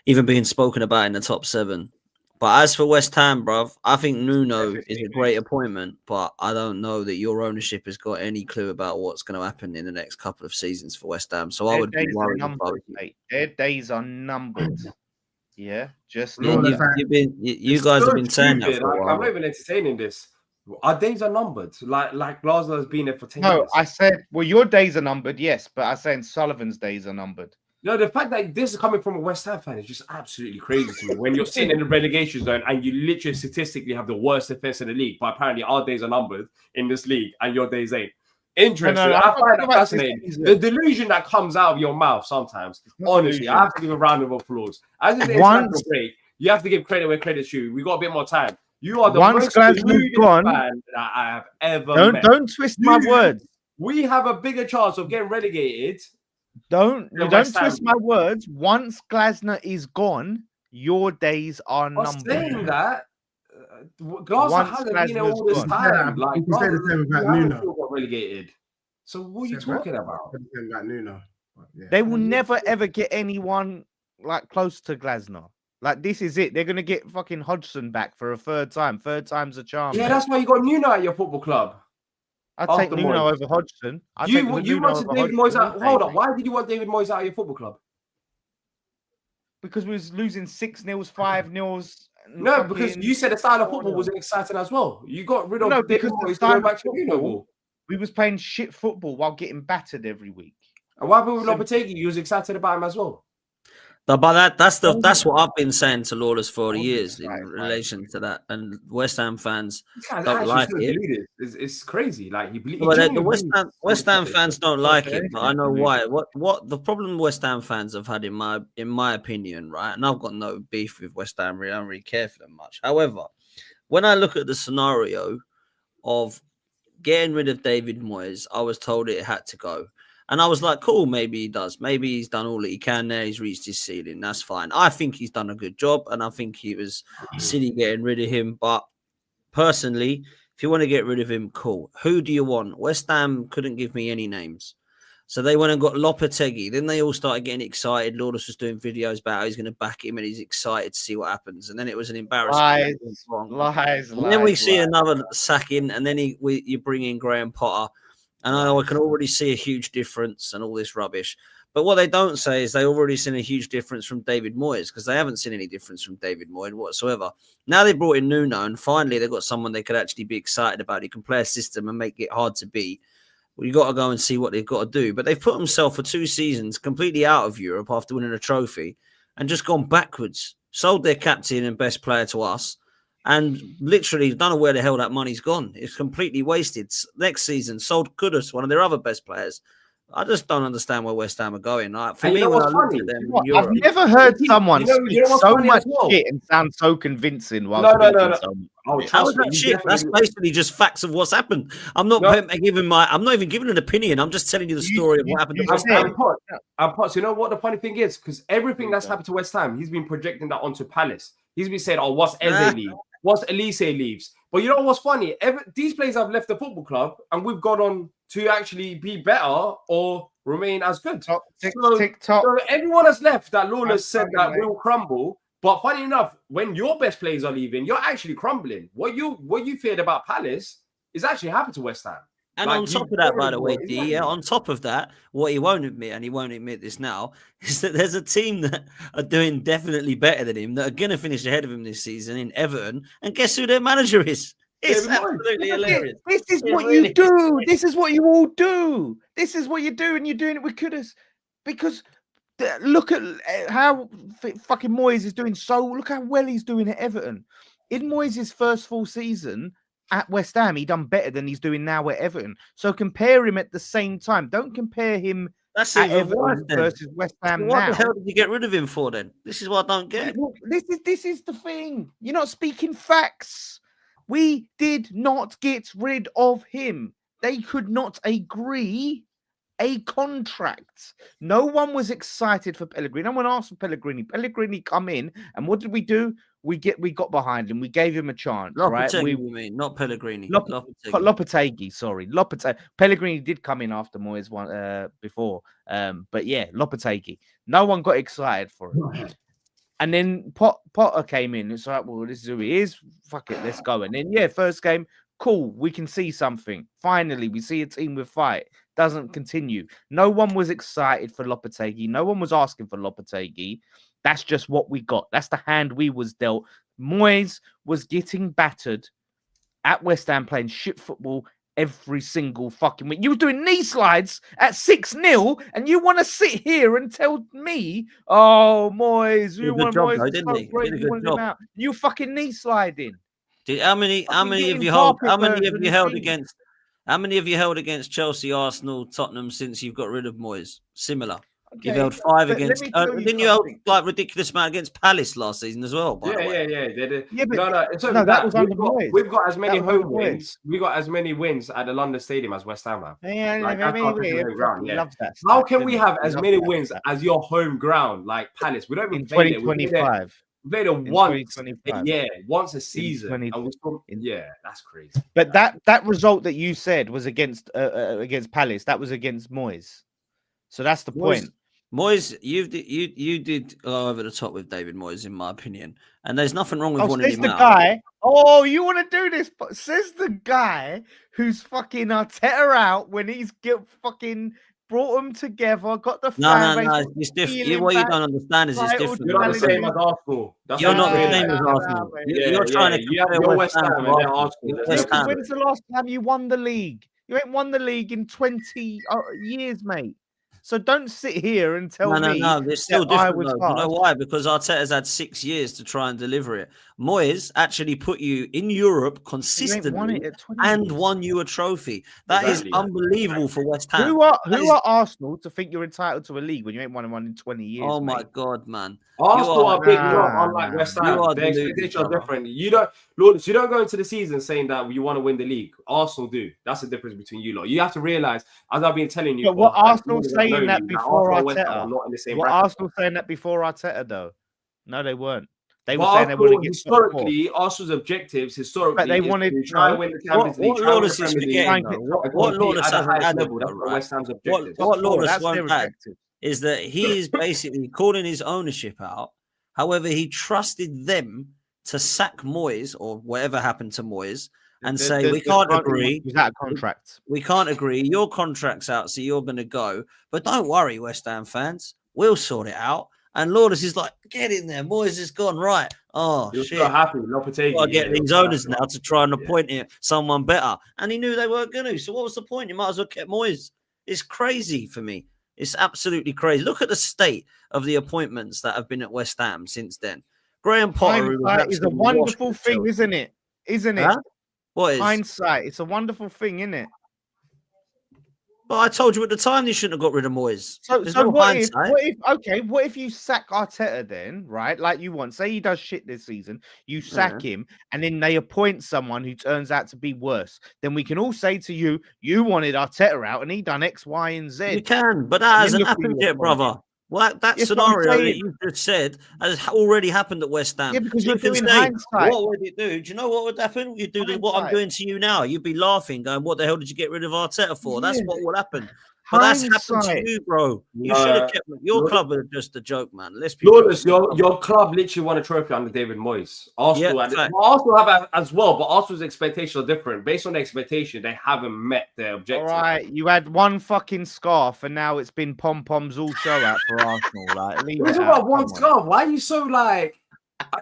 even being spoken about in the top 7. But as for West Ham, bruv, I think Nuno is a great appointment, but I don't know that your ownership has got any clue about what's going to happen in the next couple of seasons for West Ham. So I would be worried about it. Their days are numbered. Yeah, just you guys have been saying that for a while. I'm not even entertaining this. Our days are numbered. Like Glasner has been there for 10 years. No, I said, well, your days are numbered, yes, but I'm saying Sullivan's days are numbered. The fact that this is coming from a West Ham fan is just absolutely crazy to me. When you're sitting in the relegation zone and you literally statistically have the worst defense in the league, but apparently our days are numbered in this league and your days ain't. Interesting. I find that fascinating. The delusion that comes out of your mouth sometimes. Honestly, I have to give a round of applause. As an international break, you have to give credit where credit's due. We got a bit more time. You are the most deluded fan that I have ever met. Don't twist my words. We have a bigger chance of getting relegated. Don't twist my words. Once Glasner is gone, your days are numbered. I'm saying that Glasner hasn't been here all this time. Like, you can say the same about Nuno. Got relegated. So what are you talking about? About Nuno. They will never ever get anyone like close to Glasner. Like this is it. They're gonna get fucking Hodgson back for a third time. Third time's a charm. Yeah, that's why you got Nuno at your football club. I'd take Nuno over Hodgson. You wanted David Moyes out. Hold on. Why did you want David Moyes out of your football club? Because we was losing 6-0, 5-0. No, because you said the style of football wasn't exciting as well. You got rid of David Moyes to go back to Nuno. We was playing shit football while getting battered every week. And why would Lopetegui? You was excited about him as well. But that's what I've been saying to Lawless for years in relation to that, and West Ham fans don't like it. It's crazy. Like the West Ham fans don't like it, but I know why. What the problem West Ham fans have had in my opinion, right? And I've got no beef with West Ham. I don't really care for them much. However, when I look at the scenario of getting rid of David Moyes, I was told it had to go. And I was like, cool, maybe he does. Maybe he's done all that he can there. He's reached his ceiling. That's fine. I think he's done a good job, and I think he was silly getting rid of him. But personally, if you want to get rid of him, cool. Who do you want? West Ham couldn't give me any names. So they went and got Lopetegui. Then they all started getting excited. Lourdes was doing videos about how he's going to back him and he's excited to see what happens. And then it was an embarrassment. Lies. And then we see another sacking, and then you bring in Graham Potter. And I can already see a huge difference and all this rubbish. But what they don't say is they already seen a huge difference from David Moyes, because they haven't seen any difference from David Moyes whatsoever. Now they brought in Nuno, and finally they've got someone they could actually be excited about. He can play a system and make it hard to beat. Well, you got to go and see what they've got to do. But they've put themselves for 2 seasons completely out of Europe after winning a trophy and just gone backwards. Sold their captain and best player to us. And literally, don't know where the hell that money's gone. It's completely wasted. Next season, sold Kudus, one of their other best players. I just don't understand where West Ham are going. For me, when I look at them, I've never heard someone speak so much shit and sound so convincing. While no. How is that shit? That's basically just facts of what's happened. I'm not even giving an opinion. I'm just telling you the story of what happened. And Potts, you know what the funny thing is? Because everything that's happened to West Ham, he's been projecting that onto Palace. He's been saying, "Oh, once Eze leaves, once Elise leaves." But you know what's funny? These players have left the football club, and we've gone on to actually be better or remain as good. So everyone has left that Lawless said that will crumble. But funny enough, when your best players are leaving, you're actually crumbling. What you feared about Palace is actually happened to West Ham. And on top of that, by the way, D, on top of that, what he won't admit, and he won't admit this now, is that there's a team that are doing definitely better than him, that are going to finish ahead of him this season in Everton. And guess who their manager is? It's absolutely hilarious. This is what you do. This is what you all do. This is what you do, and you're doing it with Kudus. Because look at how fucking Moyes is doing. So look how well he's doing at Everton. In Moyes' first full season at West Ham, he done better than he's doing now at Everton. So compare him at the same time. Don't compare him at Everton versus West Ham. What the hell did you get rid of him for then? This is what I don't get. This is the thing. You're not speaking facts. We did not get rid of him. They could not agree a contract. No one was excited for Pellegrini. No one asked for Pellegrini. Pellegrini come in, and what did we do? We got behind him. We gave him a chance, right? We mean not Pellegrini. Lopetegui, sorry. Pellegrini did come in after Moyes one before. But yeah, Lopetegui. No one got excited for it. And then Potter came in. It's like, well, this is who he is. Fuck it, let's go. And then yeah, first game, cool. We can see something. Finally, we see a team with fight. Doesn't continue. No one was excited for Lopetegui. No one was asking for Lopetegui. That's just what we got. That's the hand we was dealt. Moyes was getting battered at West Ham, playing shit football every single fucking week. You were doing knee slides at 6-0, and you want to sit here and tell me, "Oh, Moyes, you want Moyes to start great, you wanted him out." You fucking knee sliding. How many have you held against? How many have you held against Chelsea, Arsenal, Tottenham since you've got rid of Moyes? Similar. Okay, you've held 5 against. Didn't you hold like ridiculous amount against Palace last season as well? Yeah. That was under Moyes. We've got as many home wins. We got as many wins at the London Stadium as West Ham have. How can we have as many wins as your home ground like Palace? We don't even play it. 2025. We played it once a season. And we still, that's crazy. But that result that you said was against Palace. That was against Moyes. So that's the point. Moyes, you did go over the top with David Moyes, in my opinion, and there's nothing wrong with wanting him out. You want to do this? But says the guy who's fucking Arteta out when he's fucking brought them together, got the No, it's different. What you don't understand is it's different. You're not the same as Arsenal. You're not the same as Arsenal. You're trying to compare West Ham and Arsenal. When's the last time you won the league? You ain't won the league in 20 years, mate. So don't sit here and tell me. No, it's still different. You know why? Because Arteta's had 6 years to try and deliver it. Moyes actually put you in Europe consistently and won you a trophy. That is unbelievable for West Ham. Who are Arsenal to think you're entitled to a league when you ain't won one in 20 years? Oh my God, man! Arsenal are big, unlike West Ham. Their expectations are different. You don't go into the season saying that you want to win the league. Arsenal do. That's the difference between you lot. You have to realize, as I've been telling you, but what Arsenal saying that before Arteta? What Arsenal saying that before Arteta though? No, they weren't. They were saying they wanted to historically Arsenal's objectives historically. But they wanted to try and win the Champions League. What Lawless is forgetting, what Lawless hasn't had, what Lawless won't add is that he is basically calling his ownership out. However, he trusted them to sack Moyes or whatever happened to Moyes and say, we can't agree. He's out of contract. We can't agree. Your contract's out, so you're going to go. But don't worry, West Ham fans. We'll sort it out. And Lawless is like, get in there. Moyes is gone. Right. Oh, you're shit. So happy. Lopetegui. I'll get these owners now to try and appoint someone better. And he knew they weren't going to. So what was the point? You might as well keep Moyes. It's crazy for me. It's absolutely crazy. Look at the state of the appointments that have been at West Ham since then. Graham Potter is a wonderful thing, isn't it? Isn't it? Huh? What is? Hindsight. It's a wonderful thing, isn't it? But I told you at the time they shouldn't have got rid of Moyes. So what if you sack Arteta then, right? Like you want, say he does shit this season, you sack him, and then they appoint someone who turns out to be worse. Then we can all say to you, you wanted Arteta out and he done X, Y, and Z. You can, but that hasn't happened yet, brother. Well, that Yes, but I'm scenario that saying- you just said has already happened at West Ham. Yeah, because So you're you can doing say, hindsight. what would it do? Do you know what would happen? You do what I'm Hindsight. doing to you now. You'd be laughing, going, "What the hell did you get rid of Arteta for?" That's Yeah. what would happen. But that's happened to Hindsight. you, bro. You No, should have kept your look- club was just a joke, man. Let's be Lawless, real. your club literally won a trophy under David Moyes. Arsenal, Yeah, and fact. Arsenal have as well, but Arsenal's expectations are different. Based on the expectation, they haven't met their All objective. right, you had one fucking scarf, and now it's been pom poms all show out for Arsenal. Like, leave We're it talking out, about one come on. scarf. Why are you so like?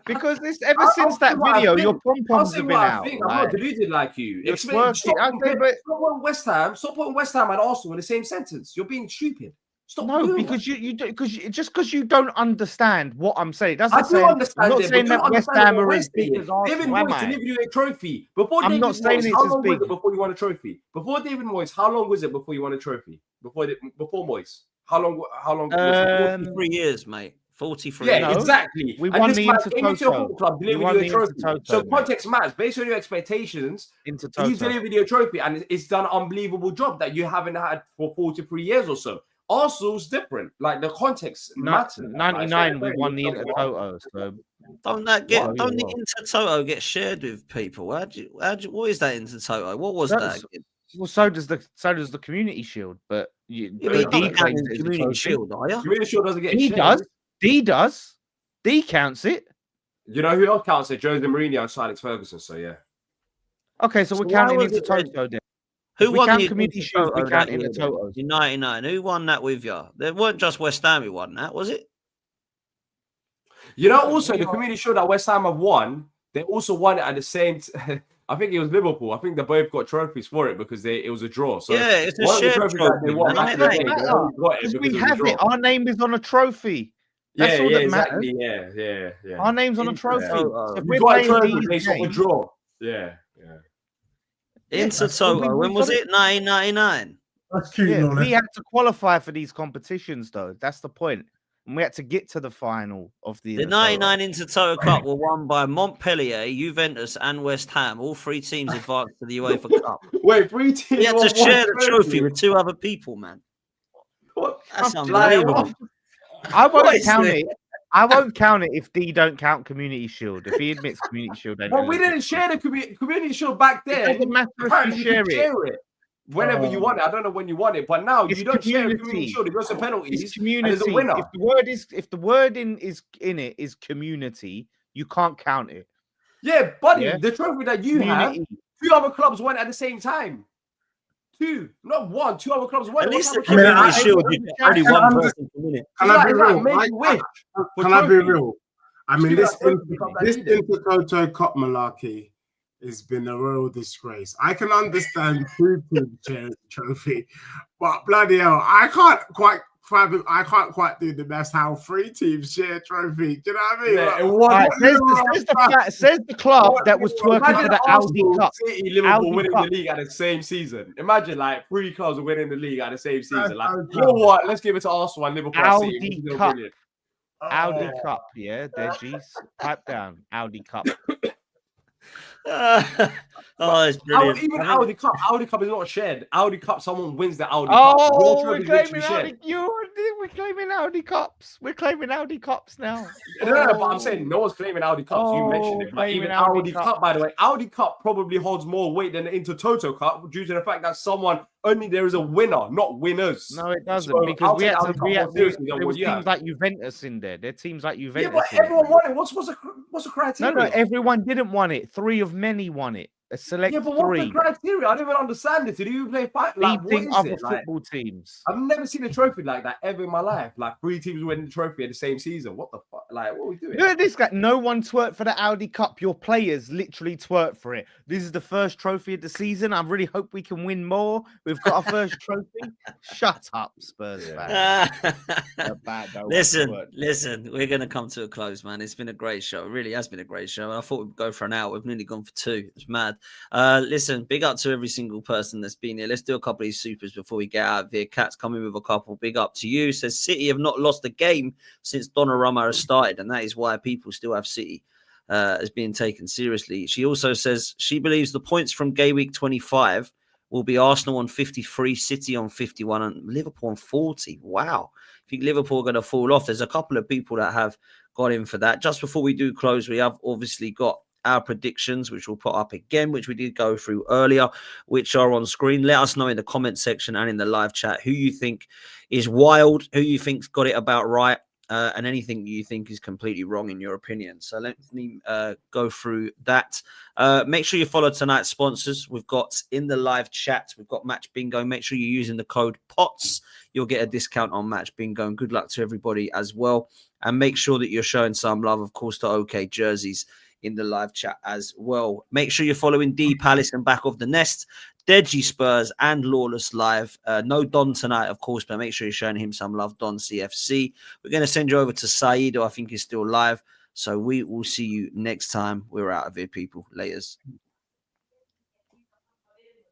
Because this ever I'll since say that what I video, think. your pom I'll poms say have what been I out. think. I'm Like, not deluded like you. You're Stop smirking. putting West Ham. Stop putting West Ham and Arsenal in the same sentence. You're being stupid. Stop. no, doing because that. you do because you don't understand what I'm saying. It doesn't I do say understand I'm not it, saying but that you West understand Ham what are we're as big saying. as Arsenal. David Am Moyes I? delivered you a trophy. Before I'm David not saying Moyes, it's how as long big. was it before you won a trophy? Before David Moyes, how long was it before you won a trophy? Before Moyes, how long was it? 43 years, mate. 43 Yeah, No, years. exactly. we and won this the man came into your Intertoto. football club, We delivered won you a the trophy. Intertoto, So mate. context matters. Based on your expectations, he's Intertoto. delivered you a trophy, and it's done an unbelievable job that you haven't had for 43 years or so. Arsenal's different. Like the context matters. 99, we Like, won the you're talking Intertoto. So Don't the Intertoto get shared with people? What is that Intertoto? What was That's- that? well, so does the Community Shield, but Yeah, but but you D don't count claims in it as a Community trophy. Shield, are you? Community Shield doesn't get D shared. does. D counts it. You know who else counts it? Jose Mourinho and Sir Alex Ferguson. So yeah. Okay, so So we're why counting was it Intertoto then. Who we won count the Community Shield, we Intertoto count that year? Intertotos. In 99. Who won that with you? There weren't just West Ham who won that, was it? You know, also the Community Shield that West Ham have won, they also won it at the same. I think it was Liverpool. I think they both got trophies for it because it was a draw. So Yeah, it's a one of the shared trophies that they trophy, won man. back in the It day, ain't they only got it Because because we it was a have draw. it. Our name is on a trophy. That's all that exactly. matters. Yeah. Our name's on a trophy. Intertoto. So if We we're got a playing trophy these based off a games, draw. Yeah. Intertoto. When was it? 1999. That's cute, yeah, Lawless. we had to qualify for these competitions, though. That's the point. And we had to get to the final of the The 99 Intertoto Cup were won by Montpellier, Juventus, and West Ham. All three teams advanced to the UEFA Cup. Wait, 3 teams. We had to won one share the trophy with two other people, man. What? That's I'm unbelievable. I What won't is count this? it. I won't count it if D don't count Community Shield. If he admits Community Shield, then But we didn't share the Community Shield back then. It doesn't matter if Apparently you you share could it. share it. Whenever you want it, I don't know when you want it, but now It's you don't share a community. Community Shield. It goes to penalties. It's And there's community. a winner. If the word in it is community, you can't count it. Yeah, buddy, Yeah. the trophy that you have, Community. 2 other clubs won at the same time. 2, not 1. 2 other clubs won. At What least the type of I mean, Community I- Shield, you only can one I person to win it. Can I be It's like real? make you wish for Can I be trophy. real? I mean, Still this that trophy cup that this needed. Intertoto Cup malarkey has been a real disgrace. I can understand two teams sharing the trophy, but bloody hell, I can't quite do the best how 3 teams share a trophy. Do you know what I mean? Yeah, Like, and one, Right, says the club that was twerking for imagine the Audi Arsenal, Cup. City, Liverpool Audi winning Cup. the league at the same season. Imagine like 3 clubs winning the league at the same season. Like, so you know what? Let's give it to Arsenal and Liverpool. and City. Audi This is Cup. brilliant. Audi Cup, yeah, Deji's. Pipe down, Audi Cup. Oh, it's brilliant. Even I think- Audi Cup is not shared. Audi Cup, someone wins the Audi Oh, Cup. Your we're trophy is claiming literally Audi. shared. We're claiming Audi Cups. We're claiming Audi Cups now. No, but I'm saying no one's claiming Audi Cups. You Oh, mentioned it. But claiming even Audi Audi Cup. Cup, by the way, Audi Cup probably holds more weight than the Intertoto Cup due to the fact that only there is a winner, not winners. No, it doesn't So because I'll we take had Audi to. Cup more seriously than There what was you have. teams like Juventus in there. There are teams like Yeah, Juventus. but in there. everyone won it. What's the criteria? No, everyone didn't want it. 3 of many won it. A select Yeah, but what's 3 the criteria? I don't even understand it. Did you play fight? Like, what beating is other it? Like, football teams. I've never seen a trophy like that ever in my life. Like 3 teams winning the trophy at the same season. What the fuck? Like, what are we doing? Look at this guy. No one twerked for the Audi Cup. Your players literally twerked for it. This is the first trophy of the season. I really hope we can win more. We've got our first trophy. Shut up, Spurs fan. Listen, we're going to come to a close, man. It's been a great show. It really has been a great show. I thought we'd go for an hour. We've nearly gone for 2. It's mad. Listen, big up to every single person that's been here. Let's do a couple of these supers before we get out of here. Cat's coming with a couple. Big up to you. Says City have not lost a game since Donnarumma has started, and that is why people still have City as being taken seriously. She also says she believes the points from Game Week 25 will be Arsenal on 53, City on 51, and Liverpool on 40. Wow. I think Liverpool are going to fall off. There's a couple of people that have got in for that. Just before we do close, we have obviously got our predictions, which we'll put up again, which we did go through earlier, which are on screen. Let us know in the comment section and in the live chat who you think is wild, who you think's got it about right, and anything you think is completely wrong in your opinion. So let me go through that. Make sure you follow tonight's sponsors. We've got in the live chat, we've got Match Bingo. Make sure you're using the code POTS. You'll get a discount on Match Bingo. And good luck to everybody as well. And make sure that you're showing some love, of course, to OK Jerseys in the live chat as well. Make sure you're following D Palace and Back of the Nest, Deji Spurs, and Lawless Live. No Don tonight, of course, but make sure you're showing him some love, Don CFC. We're going to send you over to Saeed, who I think is still live. So we will see you next time. We're out of here, people. Laters.